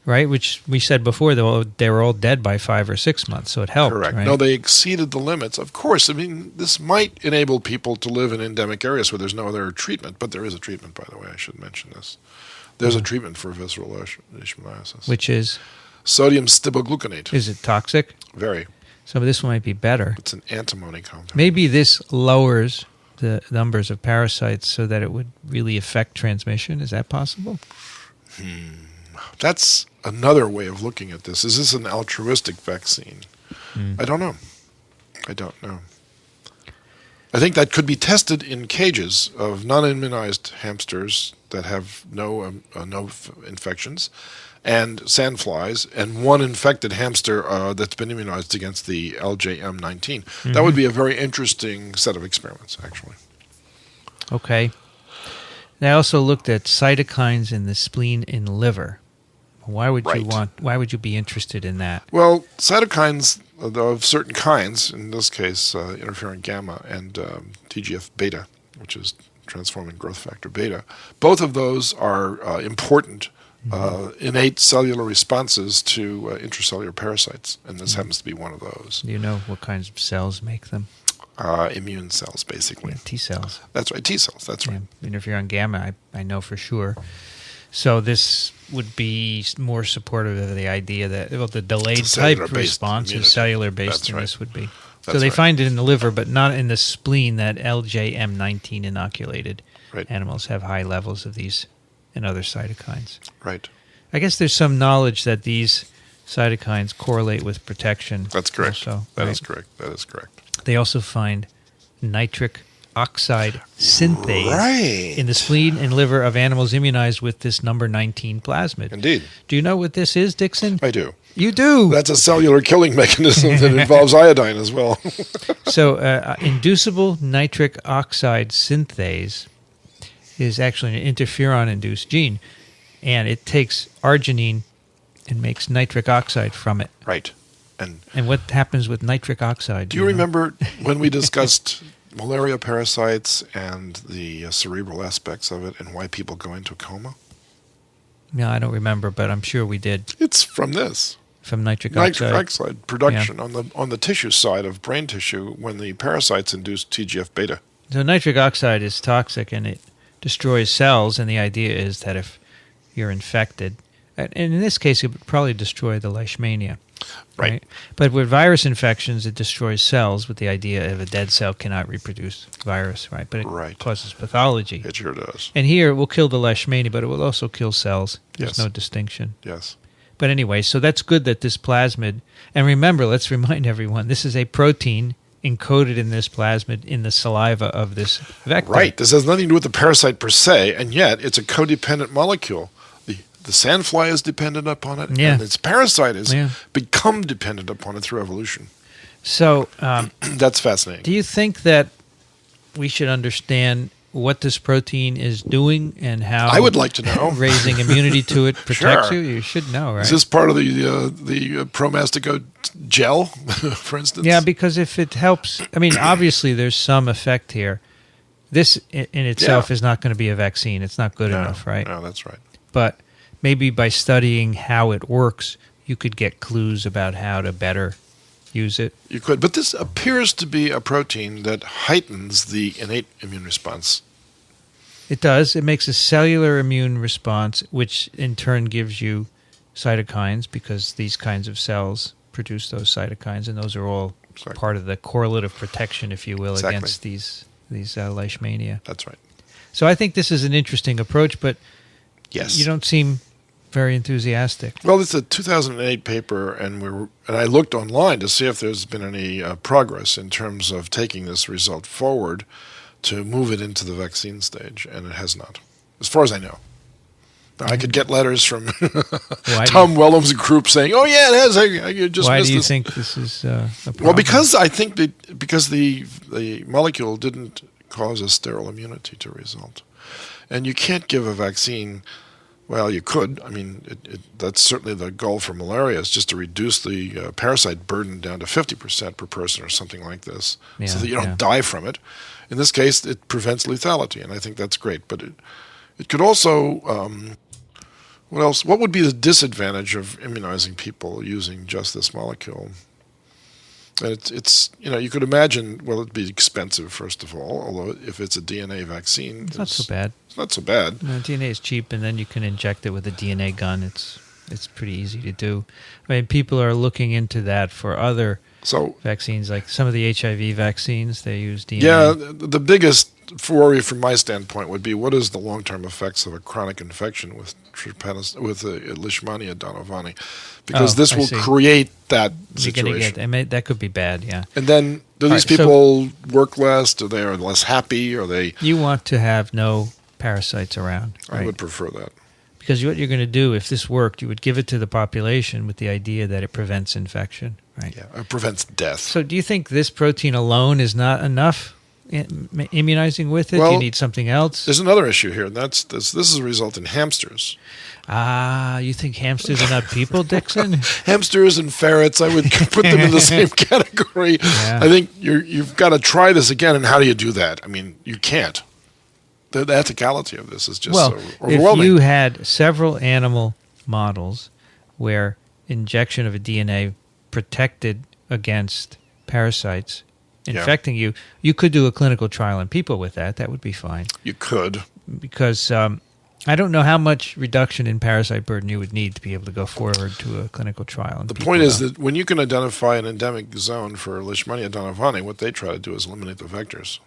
right? Which we said before, they were all dead by 5 or 6 months, so it helped. Correct. Right? No, they exceeded the limits. Of course, I mean, this might enable people to live in endemic areas where there's no other treatment, but there is a treatment, by the way. I should mention this. There's a treatment for visceral leishmaniasis. Which is? Sodium stibogluconate. Is it toxic? Very. So this one might be better. It's an antimony compound. Maybe this lowers the numbers of parasites so that it would really affect transmission. Is that possible? That's another way of looking at this. Is this an altruistic vaccine? I don't know. I think that could be tested in cages of non-immunized hamsters that have no infections, and sandflies, and one infected hamster that's been immunized against the LJM19. That would be a very interesting set of experiments, actually. Okay. And I also looked at cytokines in the spleen and liver. Why would you be interested in that? Well, cytokines of certain kinds, in this case interferon gamma and TGF-beta, which is transforming growth factor beta, both of those are important innate cellular responses to intracellular parasites, and this happens to be one of those. Do you know what kinds of cells make them? Immune cells, basically. Yeah, T cells. That's right, T cells, that's right. Interferon gamma, I know for sure. So this would be more supportive of the idea that the delayed type response is cellular-based, and this would be. So they find it in the liver, but not in the spleen, that LJM19 inoculated animals have high levels of these and other cytokines. Right. I guess there's some knowledge that these cytokines correlate with protection. That's correct. Also, that is correct. They also find nitric oxide synthase in the spleen and liver of animals immunized with this number 19 plasmid. Indeed. Do you know what this is, Dickson? I do. You do? That's a cellular killing mechanism that involves iodine as well. So inducible nitric oxide synthase is actually an interferon-induced gene, and it takes arginine and makes nitric oxide from it. Right. And what happens with nitric oxide? Do you remember when we discussed malaria parasites and the cerebral aspects of it and why people go into a coma? No, I don't remember, but I'm sure we did. It's from this. From nitric oxide. Nitric oxide production on the tissue side of brain tissue when the parasites induce TGF-beta. So nitric oxide is toxic and it destroys cells, and the idea is that if you're infected, and in this case it would probably destroy the leishmania. Right. But with virus infections, it destroys cells with the idea of a dead cell cannot reproduce virus, right? But it causes pathology. It sure does. And here it will kill the leishmania, but it will also kill cells. There's no distinction. Yes. But anyway, so that's good that this plasmid, and remember, let's remind everyone, this is a protein encoded in this plasmid in the saliva of this vector. Right. This has nothing to do with the parasite per se, and yet it's a codependent molecule. The sandfly is dependent upon it, and its parasite has become dependent upon it through evolution. So that's fascinating. Do you think that we should understand what this protein is doing and how I would like to know. Raising immunity to it protects you? You should know, right? Is this part of the Promastico gel, for instance? Yeah, because if it helps, I mean, obviously there's some effect here. This in itself is not going to be a vaccine. It's not good enough, right? No, that's right. But maybe by studying how it works, you could get clues about how to better use it. You could, but this appears to be a protein that heightens the innate immune response. It does. It makes a cellular immune response, which in turn gives you cytokines, because these kinds of cells produce those cytokines, and those are all part of the correlative protection, if you will, against these leishmania. That's right. So I think this is an interesting approach, but you don't seem very enthusiastic. Well, it's a 2008 paper, and I looked online to see if there's been any progress in terms of taking this result forward to move it into the vaccine stage, and it has not, as far as I know. Now, I could get letters from Tom Wellham's group saying, "Oh yeah, it has." I just Why missed do you this. think this is a problem? Well, because I think because the molecule didn't cause a sterile immunity to result, and you can't give a vaccine. Well, you could. I mean, that's certainly the goal for malaria, is just to reduce the parasite burden down to 50% per person or something like this, so that you don't die from it. In this case, it prevents lethality, and I think that's great. But it could also, what else? What would be the disadvantage of immunizing people using just this molecule? And it's you could imagine, well, it'd be expensive, first of all, although if it's a DNA vaccine... It's not so bad. It's not so bad. No, DNA is cheap, and then you can inject it with a DNA gun. It's pretty easy to do. I mean, people are looking into that for other vaccines, like some of the HIV vaccines, they use DNA. Yeah, the biggest worry from my standpoint would be, what is the long-term effects of a chronic infection with Leishmania donovani? Because this will create that situation. That could be bad, yeah. And then, do these people work less? Do they are less happy? Are they? You want to have no parasites around. Right? I would prefer that. Because what you're going to do, if this worked, you would give it to the population with the idea that it prevents infection, right? Yeah, it prevents death. So do you think this protein alone is not enough immunizing with it? Well, do you need something else? There's another issue here, and this is a result in hamsters. You think hamsters are not people, Dickson? Hamsters and ferrets, I would put them in the same category. Yeah. I think you've got to try this again, and how do you do that? I mean, you can't. The ethicality of this is just so overwhelming. If you had several animal models where injection of a DNA protected against parasites infecting you, you could do a clinical trial in people with that. That would be fine. You could. Because I don't know how much reduction in parasite burden you would need to be able to go forward to a clinical trial. The point is that when you can identify an endemic zone for Leishmania donovani, what they try to do is eliminate the vectors.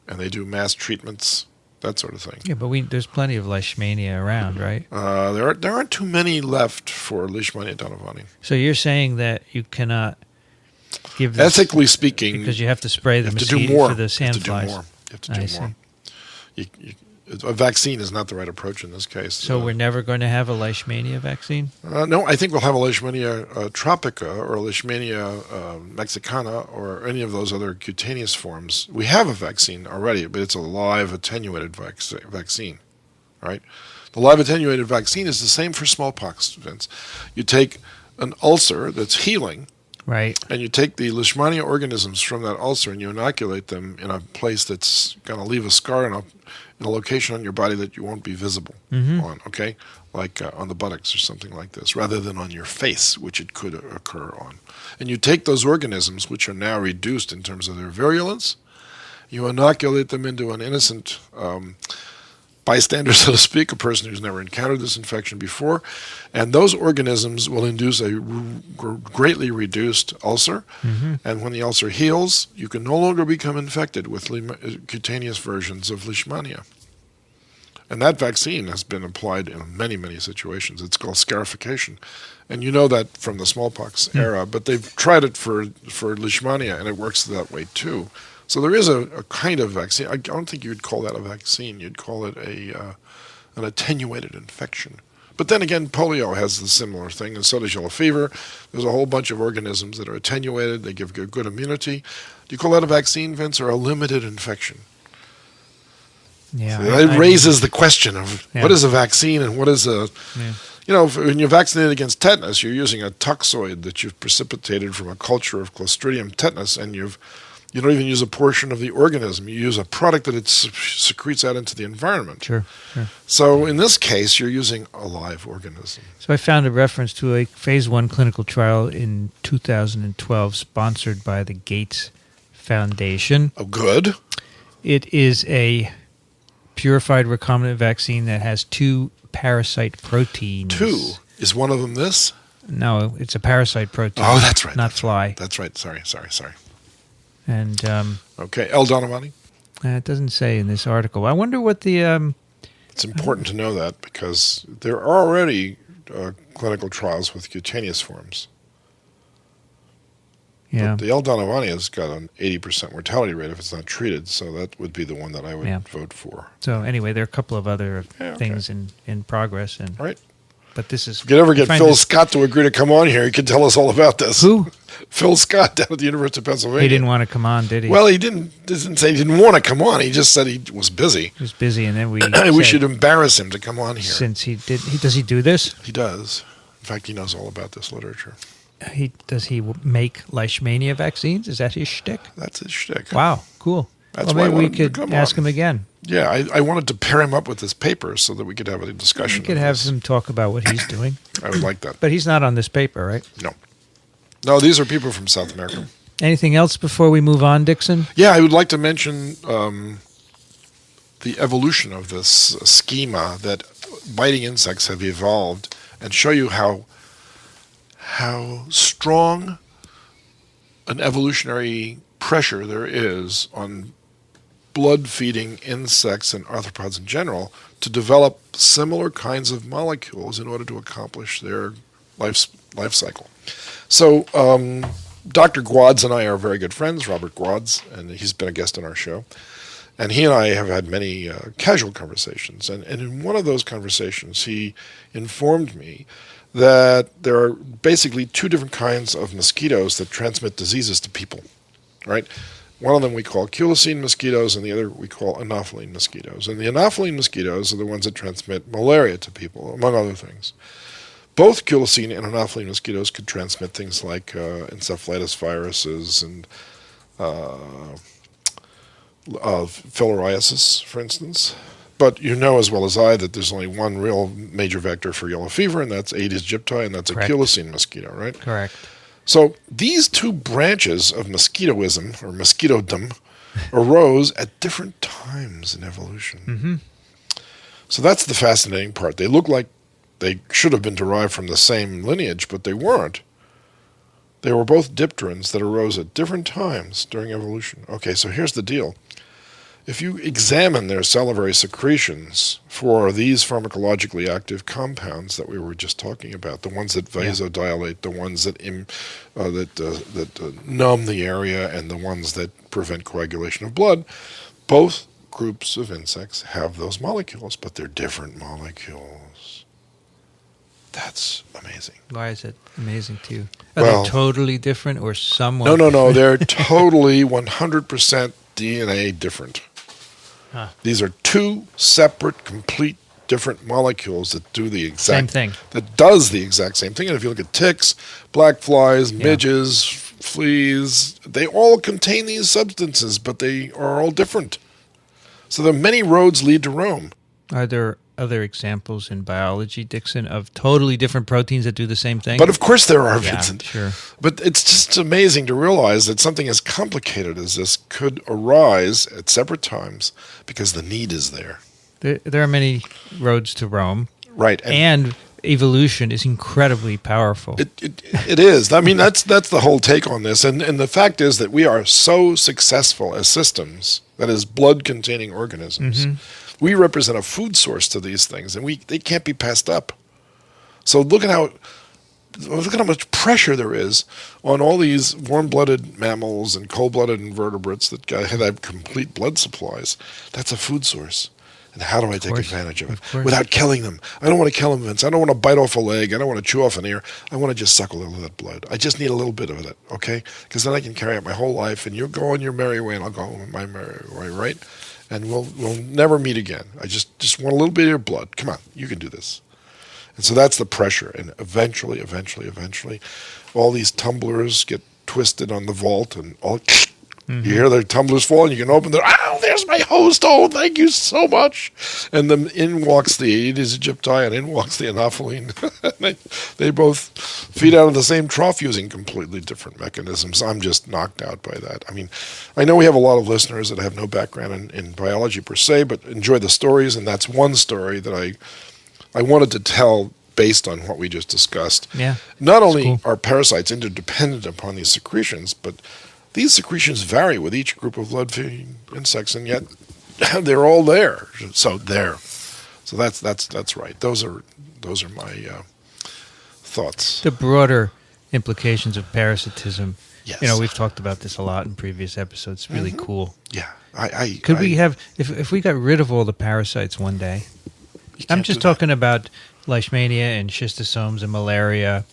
And they do mass treatments, that sort of thing. Yeah, but there's plenty of Leishmania around, right? There aren't too many left for Leishmania donovani. So you're saying that you cannot give this... Ethically speaking... Because you have to spray the mosquito for the sandflies. You have to do more. A vaccine is not the right approach in this case. So we're never going to have a Leishmania vaccine? No, I think we'll have a Leishmania tropica or a Leishmania mexicana or any of those other cutaneous forms. We have a vaccine already, but it's a live attenuated vaccine, right? The live attenuated vaccine is the same for smallpox, Vince. You take an ulcer that's healing, right, and you take the Leishmania organisms from that ulcer and you inoculate them in a place that's going to leave a scar in a location on your body that you won't be visible on, okay? Like on the buttocks or something like this, rather than on your face, which it could occur on. And you take those organisms, which are now reduced in terms of their virulence, you inoculate them into an innocent bystander, so to speak, a person who's never encountered this infection before, and those organisms will induce a greatly reduced ulcer, and when the ulcer heals, you can no longer become infected with cutaneous versions of Leishmania. And that vaccine has been applied in many, many situations. It's called scarification. And you know that from the smallpox era, but they've tried it for Leishmania, and it works that way too. So there is a kind of vaccine. I don't think you'd call that a vaccine. You'd call it an attenuated infection. But then again, polio has the similar thing, and so does yellow fever. There's a whole bunch of organisms that are attenuated. They give good immunity. Do you call that a vaccine, Vince, or a limited infection? Yeah. So that raises the question of what is a vaccine and what is a... Yeah. You know, when you're vaccinated against tetanus, you're using a toxoid that you've precipitated from a culture of Clostridium tetanus, and you don't even use a portion of the organism. You use a product that it secretes out into the environment. Sure. So in this case, you're using a live organism. So I found a reference to a phase 1 clinical trial in 2012 sponsored by the Gates Foundation. Oh, good. It is a purified recombinant vaccine that has 2 parasite proteins. 2? Is one of them this? No, it's a parasite protein. Oh, that's right. Not fly. That's right. Sorry. And okay, L. donovani? It doesn't say in this article. I wonder what the... It's important to know that because there are already clinical trials with cutaneous forms. Yeah. But the L. donovani has got an 80% mortality rate if it's not treated, so that would be the one that I would vote for. So anyway, there are a couple of other things in progress. And all right. but this is... If you could ever get Phil Scott to agree to come on here, he could tell us all about this. Who? Phil Scott down at the University of Pennsylvania. He didn't want to come on, did he? Well, he didn't say he didn't want to come on. He just said he was busy. He was busy, and then we should embarrass him to come on here. Since does he do this? He does. In fact, he knows all about this literature. Does he make leishmania vaccines? Is that his shtick? That's his shtick. Wow, cool. That's maybe we could ask him again. Yeah, I wanted to pair him up with this paper so that we could have a discussion. We could have him talk about what he's doing. I would like that. But he's not on this paper, right? No, these are people from South America. Anything else before we move on, Dickson? Yeah, I would like to mention the evolution of this schema that biting insects have evolved and show you how strong an evolutionary pressure there is on blood-feeding insects and arthropods in general to develop similar kinds of molecules in order to accomplish their life cycle. So Dr. Gwadz and I are very good friends, Robert Gwadz, and he's been a guest on our show. And he and I have had many casual conversations. And in one of those conversations, he informed me that there are basically two different kinds of mosquitoes that transmit diseases to people, right? One of them we call culicine mosquitoes, and the other we call anopheline mosquitoes. And the anopheline mosquitoes are the ones that transmit malaria to people, among other things. Both culicine and anopheline mosquitoes could transmit things like encephalitis viruses and filariasis, for instance. But you know as well as I that there's only one real major vector for yellow fever, and that's Aedes aegypti, and that's Correct. A culicine mosquito, right? Correct. So these two branches of mosquitoism, or mosquitodom, arose at different times in evolution. Mm-hmm. So that's the fascinating part. They look like they should have been derived from the same lineage, but they weren't. They were both dipterans that arose at different times during evolution. Okay, so here's the deal. If you examine their salivary secretions for these pharmacologically active compounds that we were just talking about, the ones that vasodilate, the ones that numb the area, and the ones that prevent coagulation of blood, both groups of insects have those molecules, but they're different molecules. That's amazing. Why is it amazing to you? Are they totally different or somewhat No. They're totally 100% DNA different. Huh. These are two separate, complete, different molecules that do the exact same thing. That does the exact same thing. And if you look at ticks, black flies, midges, fleas, they all contain these substances, but they are all different. So the many roads lead to Rome. Are there other examples in biology, Dickson, of totally different proteins that do the same thing? But of course there are, Vincent. Sure. But it's just amazing to realize that something as complicated as this could arise at separate times because the need is there. There are many roads to Rome. Right. And evolution is incredibly powerful. It is. I mean, that's the whole take on this. And the fact is that we are so successful as systems, that is, blood-containing organisms. Mm-hmm. We represent a food source to these things, and they can't be passed up. So look at how much pressure there is on all these warm-blooded mammals and cold-blooded invertebrates that have complete blood supplies. That's a food source. And how do I take advantage of it? Without killing them. I don't want to kill them, Vince. I don't want to bite off a leg. I don't want to chew off an ear. I want to just suck a little of that blood. I just need a little bit of it, okay? Because then I can carry out my whole life, and you'll go on your merry way, and I'll go on my merry way, right? And we'll never meet again. I just want a little bit of your blood. Come on, you can do this. And so that's the pressure. And eventually, all these tumblers get twisted on the vault, and all you hear the tumblers fall, and you can open them. Oh, there's my host. Oh, thank you so much. And then in walks the Aedes aegypti, and in walks the anopheline. they both feed out of the same trough using completely different mechanisms. I'm just knocked out by that. I mean, I know we have a lot of listeners that have no background in biology per se, but enjoy the stories, and that's one story that I wanted to tell based on what we just discussed. Yeah, not only are parasites interdependent upon these secretions, but these secretions vary with each group of blood-feeding insects, and yet they're all there. So that's right. Those are my thoughts. The broader implications of parasitism. Yes. You know, we've talked about this a lot in previous episodes. It's really cool. Yeah. Could we have if we got rid of all the parasites one day? I'm just talking about leishmania and schistosomes and malaria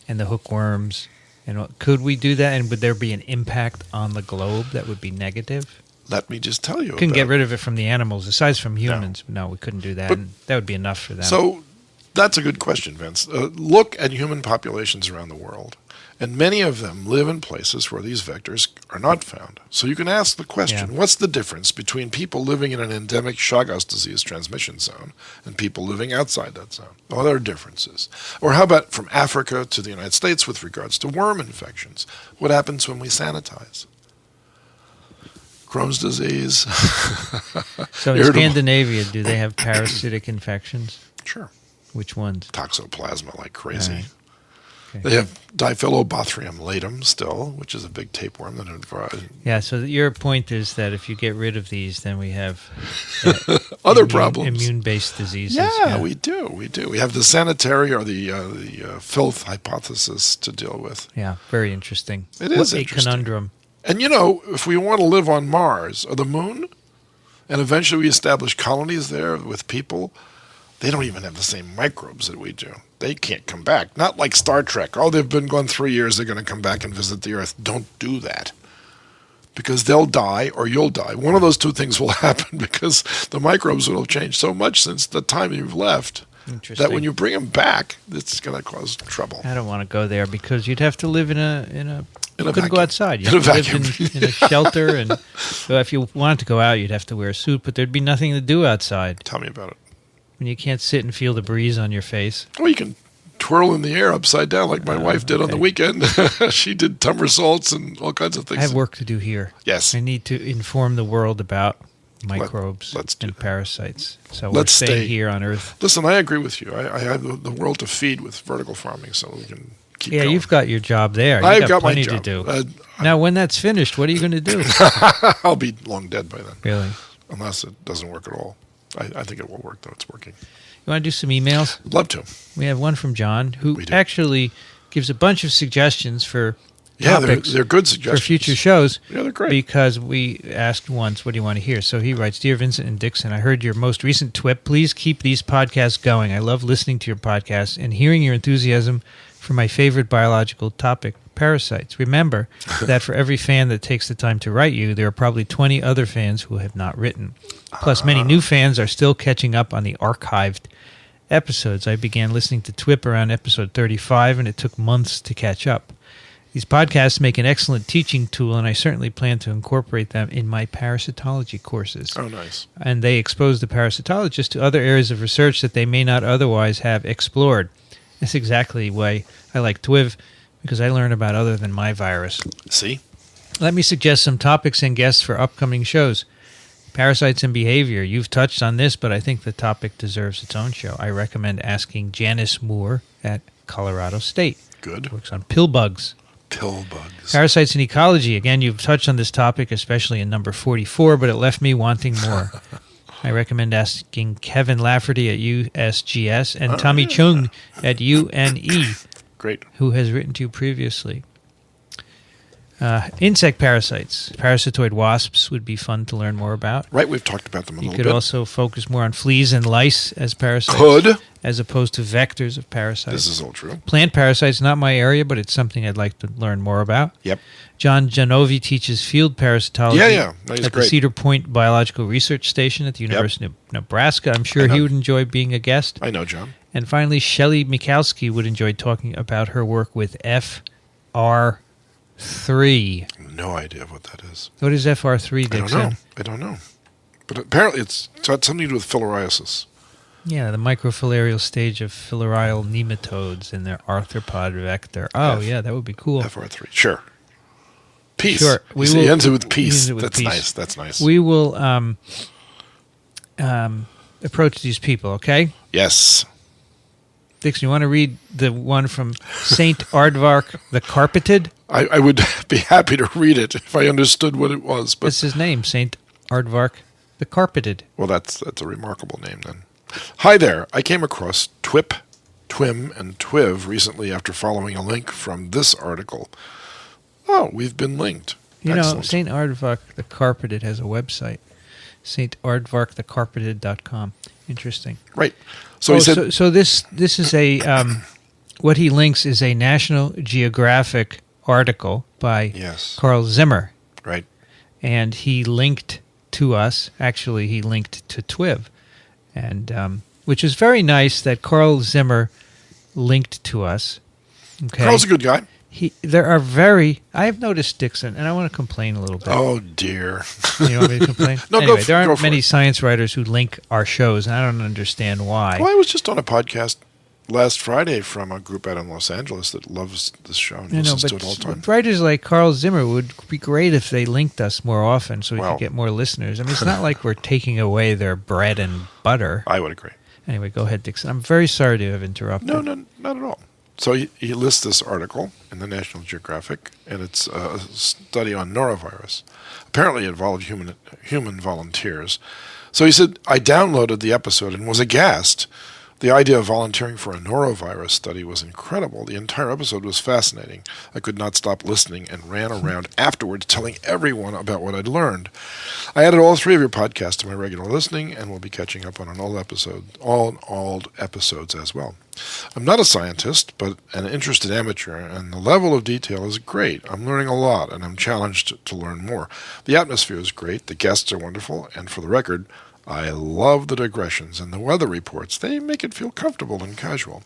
and the hookworms. And could we do that? And would there be an impact on the globe that would be negative? Let me just tell you. Couldn't get rid of it from the animals, aside from humans. No, we couldn't do that. But, and that would be enough for them. So that's a good question, Vince. Look at human populations around the world. And many of them live in places where these vectors are not found. So you can ask the question, what's the difference between people living in an endemic Chagas disease transmission zone and people living outside that zone? Well, there are differences. Or how about from Africa to the United States with regards to worm infections? What happens when we sanitize? Crohn's disease. So in Scandinavia, do they have parasitic infections? Sure. Which ones? Toxoplasma like crazy. Right. Okay. They have Diphyllobothrium latum still, which is a big tapeworm. Yeah, so your point is that if you get rid of these, then we have other problems. Immune-based diseases. Yeah, we do. We have the sanitary or the filth hypothesis to deal with. Yeah, very interesting. It is interesting. A conundrum. And, if we want to live on Mars or the moon, and eventually we establish colonies there with people, they don't even have the same microbes that we do. They can't come back. Not like Star Trek. Oh, they've been gone 3 years. They're going to come back and visit the Earth. Don't do that. Because they'll die or you'll die. One of those two things will happen because the microbes will have changed so much since the time you've left that when you bring them back, it's going to cause trouble. I don't want to go there because you'd have to live in a you couldn't go outside. You have to live in a shelter. And if you wanted to go out, you'd have to wear a suit, but there'd be nothing to do outside. Tell me about it. When you can't sit and feel the breeze on your face. Well, you can twirl in the air upside down like my wife did on the weekend. She did somersaults and all kinds of things. I have work to do here. Yes. I need to inform the world about microbes and parasites. So let's stay here on Earth. Listen, I agree with you. I have the world to feed with vertical farming, so we can keep going. You've got your job there. I've got plenty my job to do. Now, when that's finished, what are you going to do? I'll be long dead by then. Really? Unless it doesn't work at all. I think it will work, though. It's working. You want to do some emails? Love to. We have one from John, who actually gives a bunch of suggestions for topics. They're good suggestions. For future shows. Yeah, they're great. Because we asked once, what do you want to hear? So he writes, Dear Vincent and Dickson, I heard your most recent TWiP. Please keep these podcasts going. I love listening to your podcasts and hearing your enthusiasm for my favorite biological topic, parasites. Remember that for every fan that takes the time to write you, there are probably 20 other fans who have not written. Plus, many new fans are still catching up on the archived episodes. I began listening to TWiP around episode 35, and it took months to catch up. These podcasts make an excellent teaching tool, and I certainly plan to incorporate them in my parasitology courses. Oh, nice. And they expose the parasitologist to other areas of research that they may not otherwise have explored. That's exactly why I like TWiV, because I learn about other than my virus. See? Let me suggest some topics and guests for upcoming shows. Parasites and behavior. You've touched on this, but I think the topic deserves its own show. I recommend asking Janice Moore at Colorado State. Good. Works on pill bugs. Pill bugs. Parasites and ecology. Again, you've touched on this topic, especially in number 44, but it left me wanting more. I recommend asking Kevin Lafferty at USGS and Tommy Chung at UNE. Great. Who has written to you previously. Insect parasites. Parasitoid wasps would be fun to learn more about. Right, we've talked about them a little bit. You could also focus more on fleas and lice as parasites. Could. As opposed to vectors of parasites. This is all true. Plant parasites, not my area, but it's something I'd like to learn more about. Yep. John Genovi teaches field parasitology at the Cedar Point Biological Research Station at the University of Nebraska. I'm sure he would enjoy being a guest. I know, John. And finally, Shelley Mikalski would enjoy talking about her work with FR3. No idea what that is. What is FR3, Dickson? I don't know. But apparently it's got something to do with filariasis. Yeah, the microfilarial stage of filarial nematodes in their arthropod vector. Oh, yeah, that would be cool. FR3, sure. Peace. Sure. He ends it with peace. Nice. That's nice. We will approach these people, okay? Yes. Dixon, you want to read the one from St. Aardvark the Carpeted? I would be happy to read it if I understood what it was. But that's his name, St. Aardvark the Carpeted. Well, that's a remarkable name then. Hi there. I came across TWiP, TWIM, and TWiV recently after following a link from this article. Oh, we've been linked. You know, St. Aardvark the Carpeted has a website. saintaardvarkthecarpeted.com. Interesting. Right. So he said. So this is a what he links is a National Geographic article by Carl Zimmer. Right. And he linked to us. Actually, he linked to TWiP, and which is very nice that Carl Zimmer linked to us. Okay. Carl's a good guy. I have noticed, Dickson, and I want to complain a little bit. Oh, dear. You want me to complain? No, anyway, there aren't go for many it. science writers who link our shows, and I don't understand why. Well, I was just on a podcast last Friday from a group out in Los Angeles that loves this show and listens to it all the time. Writers like Carl Zimmer would be great if they linked us more often so we could get more listeners. I mean, it's not like we're taking away their bread and butter. I would agree. Anyway, go ahead, Dickson. I'm very sorry to have interrupted. No, not at all. So he lists this article in the National Geographic, and it's a study on norovirus. Apparently it involved human volunteers. So he said, I downloaded the episode and was aghast. The idea of volunteering for a norovirus study was incredible. The entire episode was fascinating. I could not stop listening and ran around afterwards telling everyone about what I'd learned. I added all 3 of your podcasts to my regular listening and will be catching up on all old episodes as well. I'm not a scientist, but an interested amateur, and the level of detail is great. I'm learning a lot, and I'm challenged to learn more. The atmosphere is great, the guests are wonderful, and for the record, I love the digressions and the weather reports. They make it feel comfortable and casual.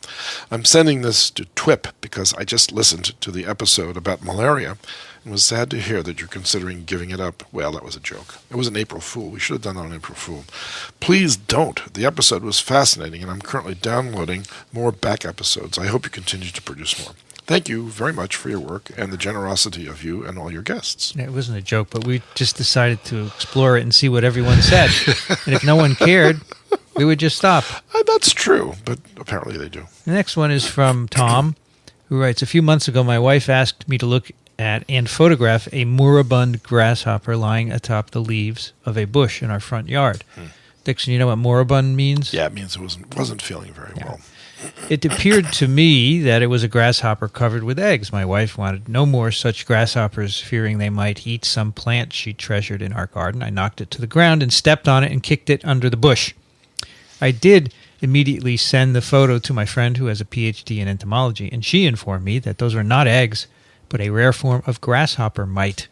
I'm sending this to TWiP because I just listened to the episode about malaria and was sad to hear that you're considering giving it up. Well, that was a joke. It was an April Fool. We should have done that on April Fool. Please don't. The episode was fascinating, and I'm currently downloading more back episodes. I hope you continue to produce more. Thank you very much for your work and the generosity of you and all your guests. It wasn't a joke, but we just decided to explore it and see what everyone said. And if no one cared, we would just stop. That's true, but apparently they do. The next one is from Tom, who writes, a few months ago, my wife asked me to look at and photograph a moribund grasshopper lying atop the leaves of a bush in our front yard. Dixon, you know what moribund means? Yeah, it means it wasn't feeling very well. It appeared to me that it was a grasshopper covered with eggs. My wife wanted no more such grasshoppers, fearing they might eat some plant she treasured in our garden. I knocked it to the ground and stepped on it and kicked it under the bush. I did immediately send the photo to my friend who has a PhD in entomology, and she informed me that those were not eggs, but a rare form of grasshopper mite.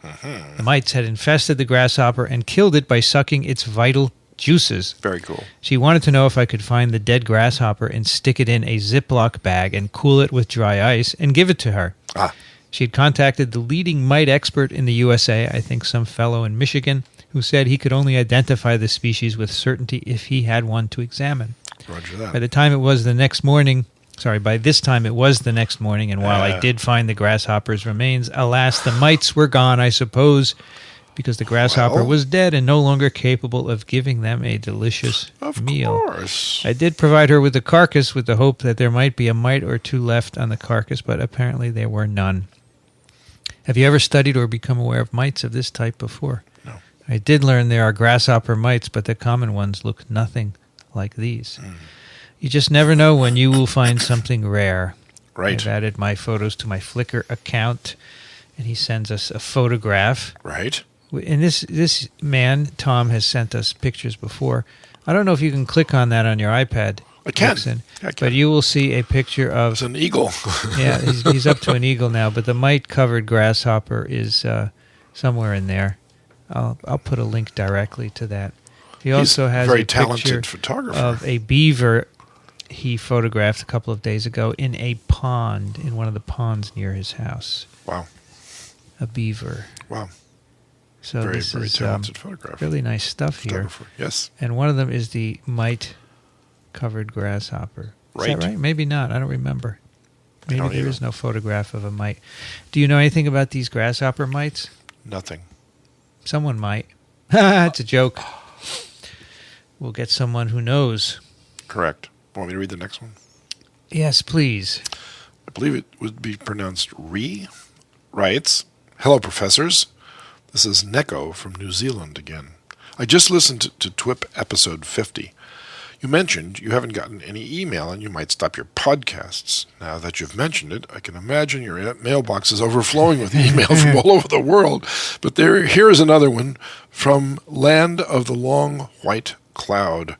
The mites had infested the grasshopper and killed it by sucking its vital juices. Very cool. She wanted to know if I could find the dead grasshopper and stick it in a Ziploc bag and cool it with dry ice and give it to her. She had contacted the leading mite expert in the USA, I think some fellow in Michigan, who said he could only identify the species with certainty if he had one to examine. Roger that. By this time it was the next morning, and while I did find the grasshopper's remains, alas, the mites were gone, I suppose, because the grasshopper was dead and no longer capable of giving them a delicious meal. Of course. I did provide her with the carcass with the hope that there might be a mite or two left on the carcass, but apparently there were none. Have you ever studied or become aware of mites of this type before? No. I did learn there are grasshopper mites, but the common ones look nothing like these. You just never know when you will find something rare. Right. I've added my photos to my Flickr account, and he sends us a photograph. Right. And this man, Tom, has sent us pictures before. I don't know if you can click on that on your iPad. I can. Dixon, but you will see a picture of... It's an eagle. Yeah, he's up to an eagle now, but the mite-covered grasshopper is somewhere in there. I'll put a link directly to that. He also has very a talented picture photographer of a beaver he photographed a couple of days ago in a pond, in one of the ponds near his house. Wow. A beaver. Wow. So very, this very is talented photographer. Really nice stuff here. Yes. And one of them is the mite-covered grasshopper. Right. Is that right? Maybe not. I don't remember. Maybe there is no photograph of a mite. Do you know anything about these grasshopper mites? Nothing. Someone might. It's a joke. We'll get someone who knows. Correct. Want me to read the next one? Yes, please. I believe it would be pronounced Ree. Writes, hello, professors. This is Neko from New Zealand again. I just listened to TWiP episode 50. You mentioned you haven't gotten any email and you might stop your podcasts. Now that you've mentioned it, I can imagine your mailbox is overflowing with email from all over the world. But here's another one from Land of the Long White Cloud.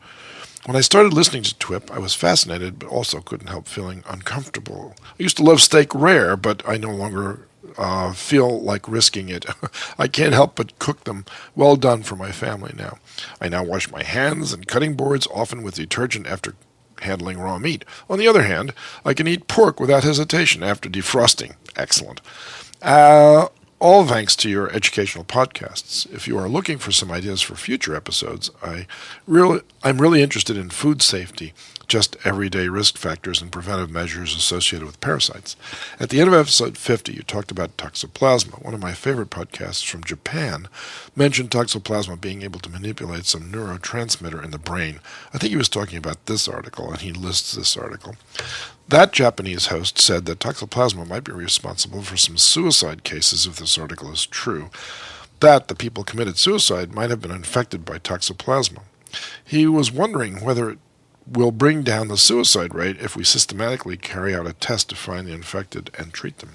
When I started listening to TWiP, I was fascinated, but also couldn't help feeling uncomfortable. I used to love steak rare, but I no longer feel like risking it. I can't help but cook them well done for my family now. I now wash my hands and cutting boards, often with detergent after handling raw meat. On the other hand, I can eat pork without hesitation after defrosting. Excellent. All thanks to your educational podcasts. If you are looking for some ideas for future episodes, I'm really interested in food safety, just everyday risk factors and preventive measures associated with parasites. At the end of episode 50, you talked about toxoplasma. One of my favorite podcasts from Japan mentioned toxoplasma being able to manipulate some neurotransmitter in the brain. I think he was talking about this article, and he lists this article. That Japanese host said that toxoplasma might be responsible for some suicide cases if this article is true. That the people committed suicide might have been infected by toxoplasma. He was wondering whether it will bring down the suicide rate if we systematically carry out a test to find the infected and treat them.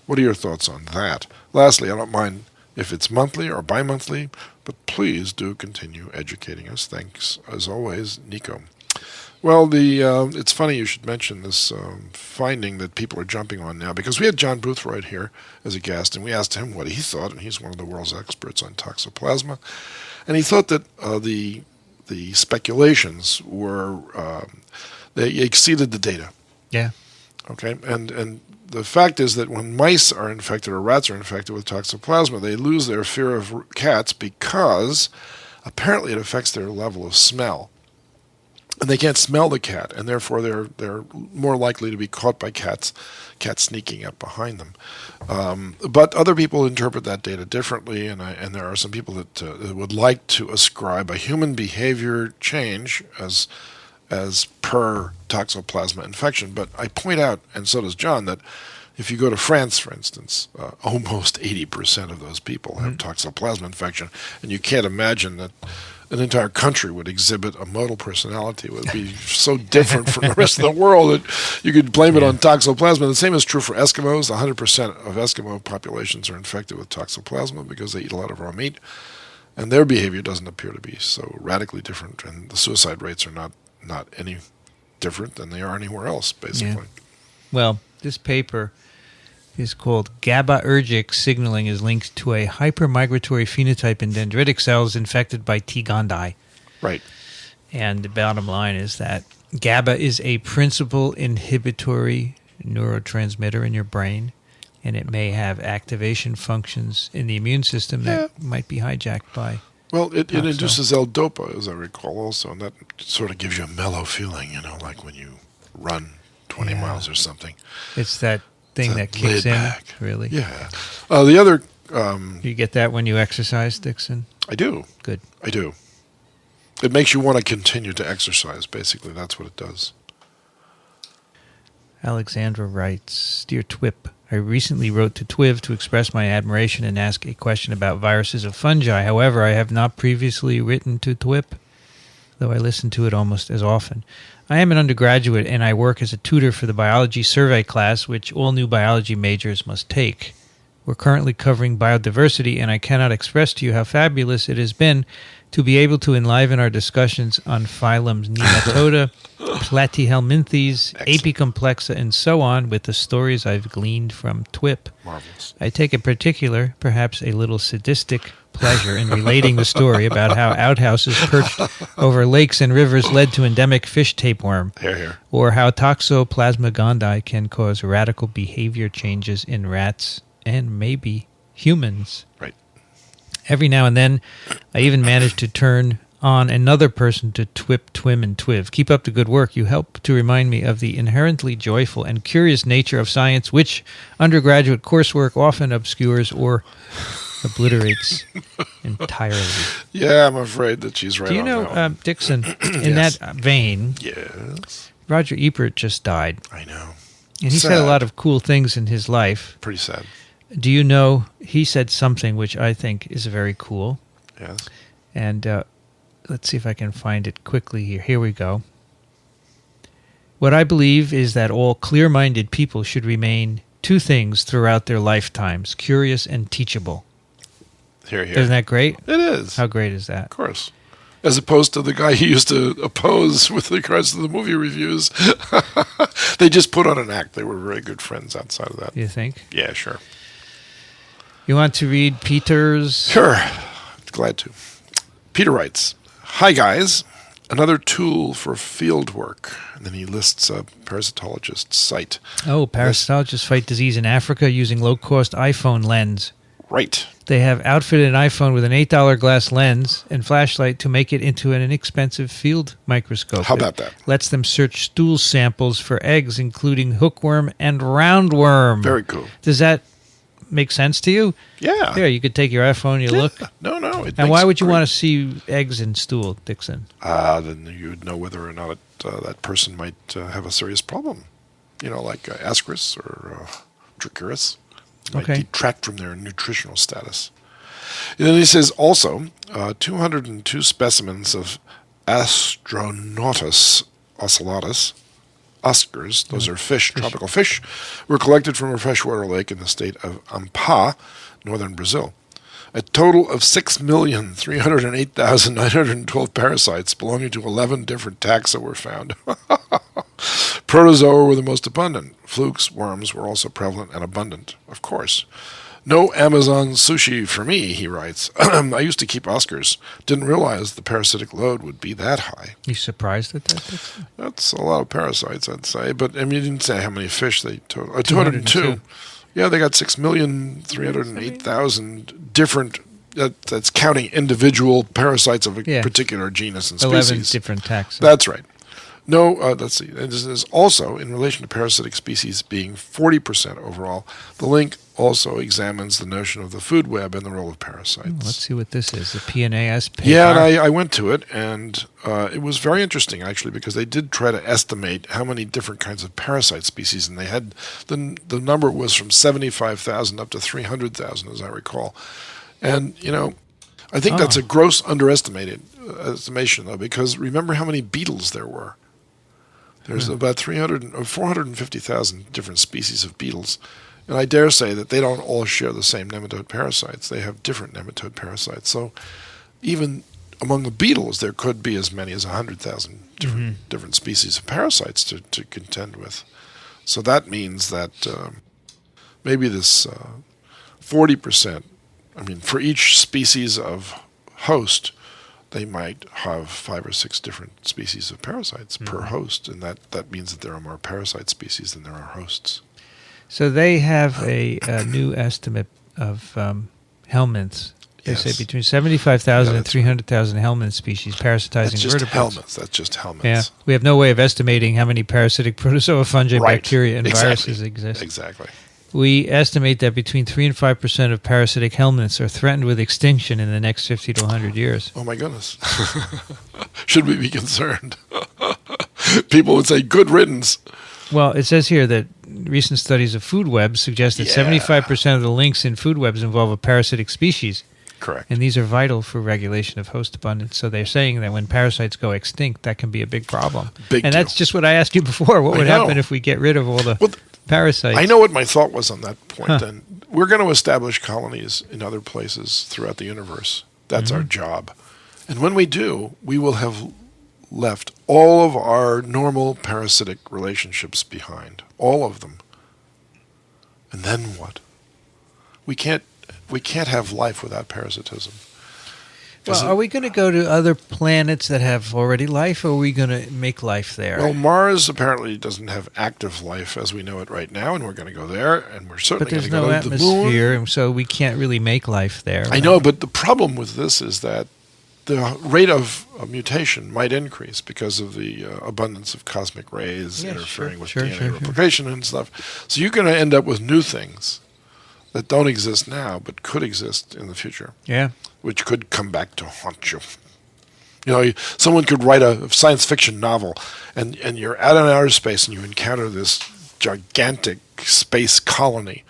What are your thoughts on that? Lastly, I don't mind if it's monthly or bi-monthly, but please do continue educating us. Thanks, as always, Nico. Well, it's funny you should mention this finding that people are jumping on now, because we had John Boothroyd here as a guest, and we asked him what he thought, and he's one of the world's experts on toxoplasma, and he thought that the speculations were they exceeded the data. Yeah. Okay, and the fact is that when mice are infected or rats are infected with toxoplasma, they lose their fear of cats because apparently it affects their level of smell. And they can't smell the cat, and therefore they're more likely to be caught by cats sneaking up behind them. But other people interpret that data differently, and there are some people that would like to ascribe a human behavior change as per toxoplasma infection. But I point out, and so does John, that if you go to France, for instance, almost 80% of those people have toxoplasma infection, and you can't imagine that an entire country would exhibit a modal personality. It would be so different from the rest of the world that you could blame it on toxoplasma. The same is true for Eskimos. 100% of Eskimo populations are infected with toxoplasma because they eat a lot of raw meat, and their behavior doesn't appear to be so radically different, and the suicide rates are not any different than they are anywhere else, basically. Yeah. Well, this paper is called GABAergic signaling is linked to a hypermigratory phenotype in dendritic cells infected by T. gondii. Right. And the bottom line is that GABA is a principal inhibitory neurotransmitter in your brain, and it may have activation functions in the immune system that might be hijacked by. Well, it induces L-DOPA, as I recall, also, and that sort of gives you a mellow feeling, like when you run 20 miles or something. It's that thing that kicks in, back. Really. Yeah. The other... you get that when you exercise, Dickson? I do. Good. I do. It makes you want to continue to exercise, basically. That's what it does. Alexandra writes, Dear TWiP, I recently wrote to TWiV to express my admiration and ask a question about viruses of fungi. However, I have not previously written to TWiP, though I listen to it almost as often. I am an undergraduate, and I work as a tutor for the biology survey class, which all new biology majors must take. We're currently covering biodiversity, and I cannot express to you how fabulous it has been to be able to enliven our discussions on phylums Nematoda, Platyhelminthes, Apicomplexa, and so on with the stories I've gleaned from TWiP. Marvelous. I take a particular, perhaps a little sadistic, pleasure in relating the story about how outhouses perched over lakes and rivers led to endemic fish tapeworm, or how Toxoplasma gondii can cause radical behavior changes in rats and maybe humans. Right. Every now and then, I even manage to turn on another person to TWiP, TWIM, and TWiV. Keep up the good work. You help to remind me of the inherently joyful and curious nature of science, which undergraduate coursework often obscures or obliterates entirely. Yeah, I'm afraid that she's right. Do you know, Dickson, in that vein, Roger Ebert just died. I know. And he said a lot of cool things in his life. Pretty sad. Do you know, he said something which I think is very cool. Yes. And let's see if I can find it quickly here. Here we go. What I believe is that all clear-minded people should remain two things throughout their lifetimes, curious and teachable. Here. Isn't that great? It is. How great is that? Of course. As opposed to the guy he used to oppose with regards to the movie reviews. They just put on an act. They were very good friends outside of that. You think? Yeah, sure. You want to read Peter's? Sure. Glad to. Peter writes, "Hi, guys. Another tool for field work." And then he lists a parasitologist's site. Oh, parasitologists fight disease in Africa using low-cost iPhone lens. Right. They have outfitted an iPhone with an $8 glass lens and flashlight to make it into an inexpensive field microscope. How about that? It lets them search stool samples for eggs, including hookworm and roundworm. Very cool. Does that make sense to you? Yeah. Here, you could take your iPhone, you look. No. And why would you want to see eggs in stool, Dickson? Then you would know whether or not that person might have a serious problem. Like Ascaris or Trichuris. Might detract from their nutritional status. And then he says also, 202 specimens of Astronautus ocellatus, Oscars, those are fish, tropical fish, were collected from a freshwater lake in the state of Amapá, northern Brazil. A total of 6,308,912 parasites belonging to 11 different taxa were found. Protozoa were the most abundant. Flukes, worms were also prevalent and abundant, of course. No Amazon sushi for me, he writes. I used to keep Oscars. Didn't realize the parasitic load would be that high. You surprised at that? That's a lot of parasites, I'd say. But you didn't say how many fish they total. 202. Yeah, they got 6,308,000 different. That's counting individual parasites of a particular genus and species. 11 different taxa. That's right. No, let's see. This is also, in relation to parasitic species being 40% overall, the link also examines the notion of the food web and the role of parasites. Let's see what this is, the PNAS paper. Yeah, and I went to it, and it was very interesting, actually, because they did try to estimate how many different kinds of parasite species, and they had the number was from 75,000 up to 300,000, as I recall. And, I think that's a gross estimation, though, because remember how many beetles there were. There's about 450,000 different species of beetles. And I dare say that they don't all share the same nematode parasites. They have different nematode parasites. So even among the beetles, there could be as many as 100,000 different species of parasites to contend with. So that means that maybe this 40%, for each species of host, they might have 5 or 6 different species of parasites per host, and that means that there are more parasite species than there are hosts. So they have a new estimate of helminths. They say between 75,000 and 300,000 helminth species parasitizing vertebrates. That's just helminths. Yeah, we have no way of estimating how many parasitic protozoa, fungi, bacteria, and viruses exist. Exactly. We estimate that between 3 and 5% of parasitic helminths are threatened with extinction in the next 50 to 100 years. Oh, my goodness. Should we be concerned? People would say, good riddance. Well, it says here that recent studies of food webs suggest that 75% of the links in food webs involve a parasitic species. Correct. And these are vital for regulation of host abundance. So they're saying that when parasites go extinct, that can be a big problem. And that's just what I asked you before. What would happen if we get rid of all the parasites? I know what my thought was on that point. And we're going to establish colonies in other places throughout the universe. That's our job. And when we do, we will have left all of our normal parasitic relationships behind. All of them. And then what? We can't have life without parasitism. Well, are we going to go to other planets that have already life, or are we going to make life there? Well, Mars apparently doesn't have active life as we know it right now, and we're going to go there, and we're certainly going to go to the moon. But there's no atmosphere, so we can't really make life there. I know, but the problem with this is that the rate of mutation might increase because of the abundance of cosmic rays interfering with DNA replication and stuff. So you're going to end up with new things that don't exist now but could exist in the future. Yeah. Which could come back to haunt you. Someone could write a science fiction novel and you're out in outer space and you encounter this gigantic space colony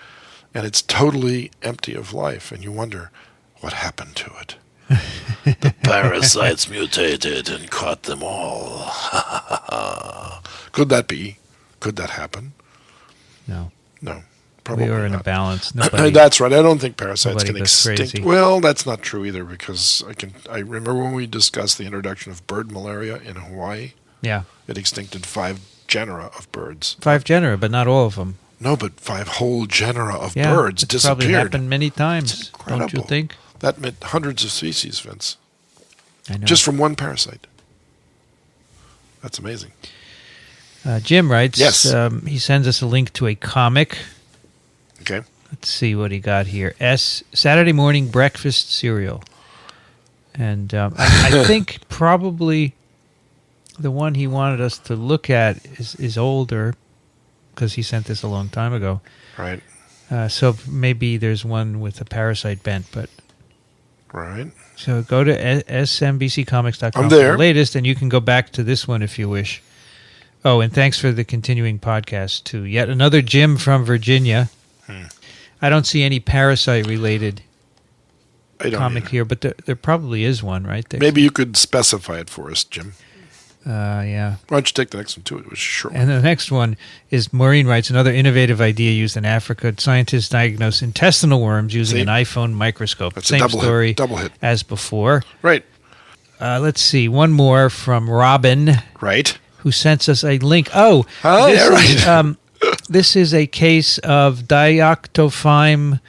and it's totally empty of life and you wonder what happened to it. The parasites mutated and caught them all. Could that be? Could that happen? No. No. Probably we are in not. a balance. That's right. I don't think parasites can extinct. Crazy. Well, that's not true either, because I remember when we discussed the introduction of bird malaria in Hawaii. Yeah. It extincted 5 genera of birds. 5 genera, but not all of them. No, but 5 whole genera of birds disappeared. Probably happened many times. It's incredible. Don't you think? That meant hundreds of species, Vince. I know. Just from one parasite. That's amazing. Jim writes, yes. He sends us a link to a comic. Okay. Let's see what he got here. Saturday morning breakfast cereal. And I think probably the one he wanted us to look at is older, because he sent this a long time ago. Right. So maybe there's one with a parasite bent, but... Right. So go to smbccomics.com I'm for there. the latest, and you can go back to this one if you wish. Oh, and thanks for the continuing podcast, too. Yet another Jim from Virginia. I don't see any parasite-related comic here, but there probably is one, right? Maybe you could specify it for us, Jim. Yeah. Why don't you take the next one, too? It was a short one. And the next one is Maureen writes, another innovative idea used in Africa. Scientists diagnose intestinal worms using an iPhone microscope. That's Same a double story hit. As before. Right. Let's see. One more from Robin. Right. Who sends us a link. This is a case of Diactophyme,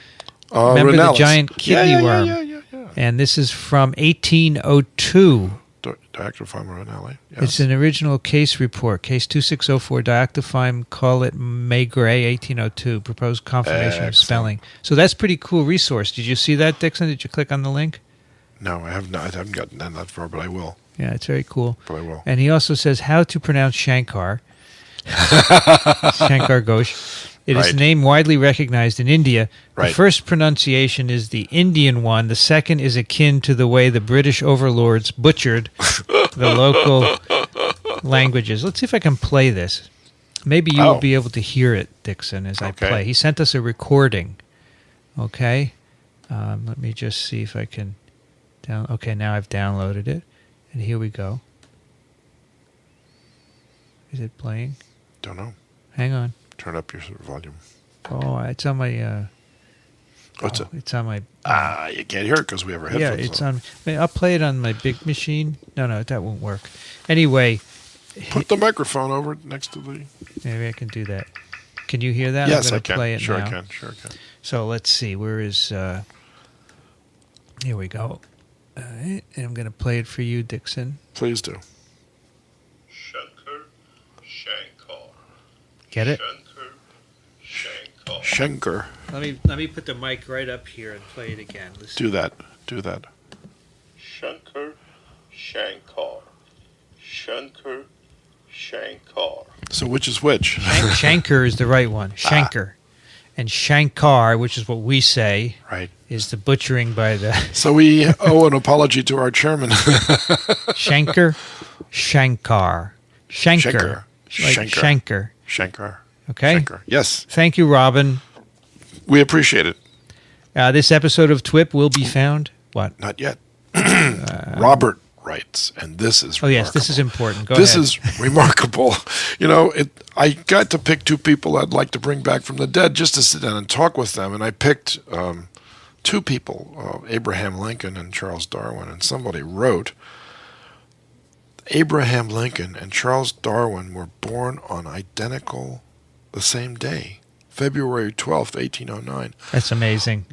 remember Ranalis. the giant kidney worm. Yeah. And this is from 1802. Diactophyme Ranalis. Yes. It's an original case report, case 2604, Diactophyme Collet Maigret, 1802, proposed confirmation of spelling. So that's a pretty cool resource. Did you see that, Dickson? Did you click on the link? No, I have not. I haven't gotten that far, but I will. Yeah, it's very cool. But I will. And he also says how to pronounce Shankar. Shankar Ghosh. It is a name widely recognized in India. The first pronunciation is the Indian one. The second is akin to the way the British overlords butchered the local languages. Let's see if I can play this. Maybe you will be able to hear it, Dickson, as I play. He sent us a recording. Okay? Let me just see if I can... Okay, now I've downloaded it. And here we go. Is it playing? Don't know. Hang on. Turn up your volume. Oh, it's on my... What's it? It's on my... you can't hear it because we have our headphones it's on. I'll play it on my big machine. No, that won't work. Anyway... Put the microphone over next to the... Maybe I can do that. Can you hear that? Yes, I can. Play it sure now. I can. So let's see. Where is... Here we go. All right. And I'm going to play it for you, Dickson. Please do. Shankar. Get it? Shankar. Let me put the mic right up here and play it again. Listen. Do that. Shankar. So which is which? Shankar is the right one. Shankar. And Shankar, which is what we say, is the butchering by the... So we owe an apology to our chairman. Shankar. Shankar. Okay? Shankar. Yes. Thank you, Robin. We appreciate it. This episode of TWiP will be found... What? Not yet. Robert writes, and this is remarkable. Oh, yes, this is important. Go this ahead. This is remarkable. I got to pick 2 people I'd like to bring back from the dead just to sit down and talk with them, and I picked 2 people, Abraham Lincoln and Charles Darwin, and somebody wrote, Abraham Lincoln and Charles Darwin were born on the same day, February 12th, 1809. That's amazing.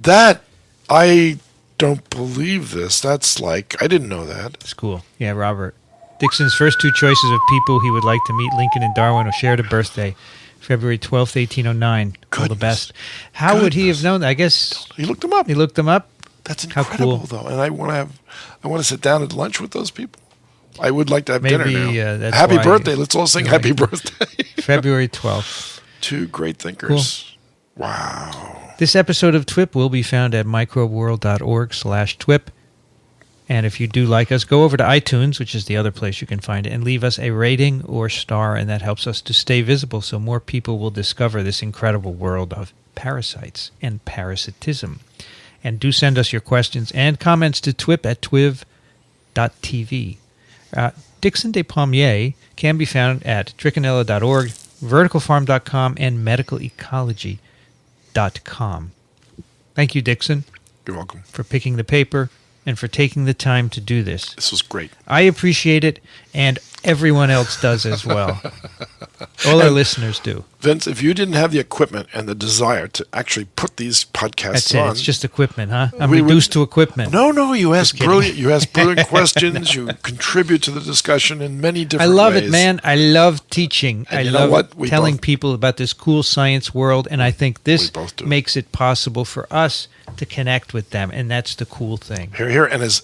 I don't believe this. That's like, I didn't know that. It's cool. Yeah, Robert. Dixon's first 2 choices of people he would like to meet, Lincoln and Darwin, who shared a birthday, February 12th, 1809. All the best. How would he have known that? I guess... He looked them up. That's incredible, though. And I want to sit down at lunch with those people. I would like to have dinner now. That's happy birthday. Let's all sing happy birthday. February 12th. 2 great thinkers. Cool. Wow. This episode of TWiP will be found at microbeworld.org/TWiP. And if you do like us, go over to iTunes, which is the other place you can find it, and leave us a rating or star, and that helps us to stay visible so more people will discover this incredible world of parasites and parasitism. And do send us your questions and comments to TWiP at twiv.org. Despommier.tv. Dickson Despommier can be found at Racaniello.org, verticalfarm.com, and medicalecology.com. Thank you, Dickson. You're welcome. For picking the paper and for taking the time to do this. This was great. I appreciate it, and everyone else does as well. All our listeners do. Vince, if you didn't have the equipment and the desire to actually put these podcasts on... It's just equipment, huh? I'm reduced to equipment. No, you ask brilliant questions. You contribute to the discussion in many different ways. I love it, man. I love teaching. And I love telling people about this cool science world, and I think this makes it possible for us to connect with them, and that's the cool thing. Here, and as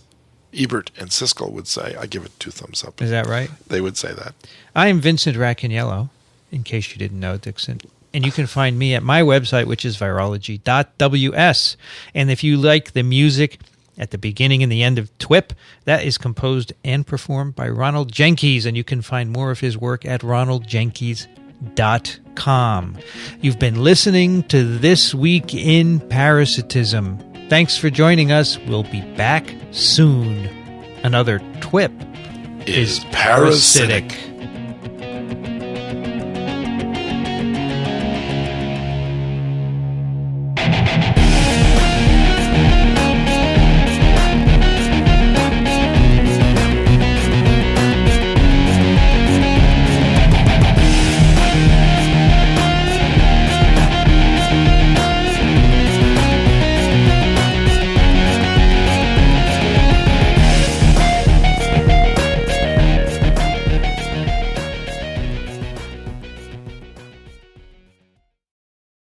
Ebert and Siskel would say, I give it 2 thumbs up. Is that right? They would say that. I am Vincent Racaniello, in case you didn't know, Dickson. And you can find me at my website, which is virology.ws. And if you like the music at the beginning and the end of TWiP, that is composed and performed by Ronald Jenkins. And you can find more of his work at ronaldjenkins.com. You've been listening to This Week in Parasitism. Thanks for joining us. We'll be back soon. Another TWiP is parasitic.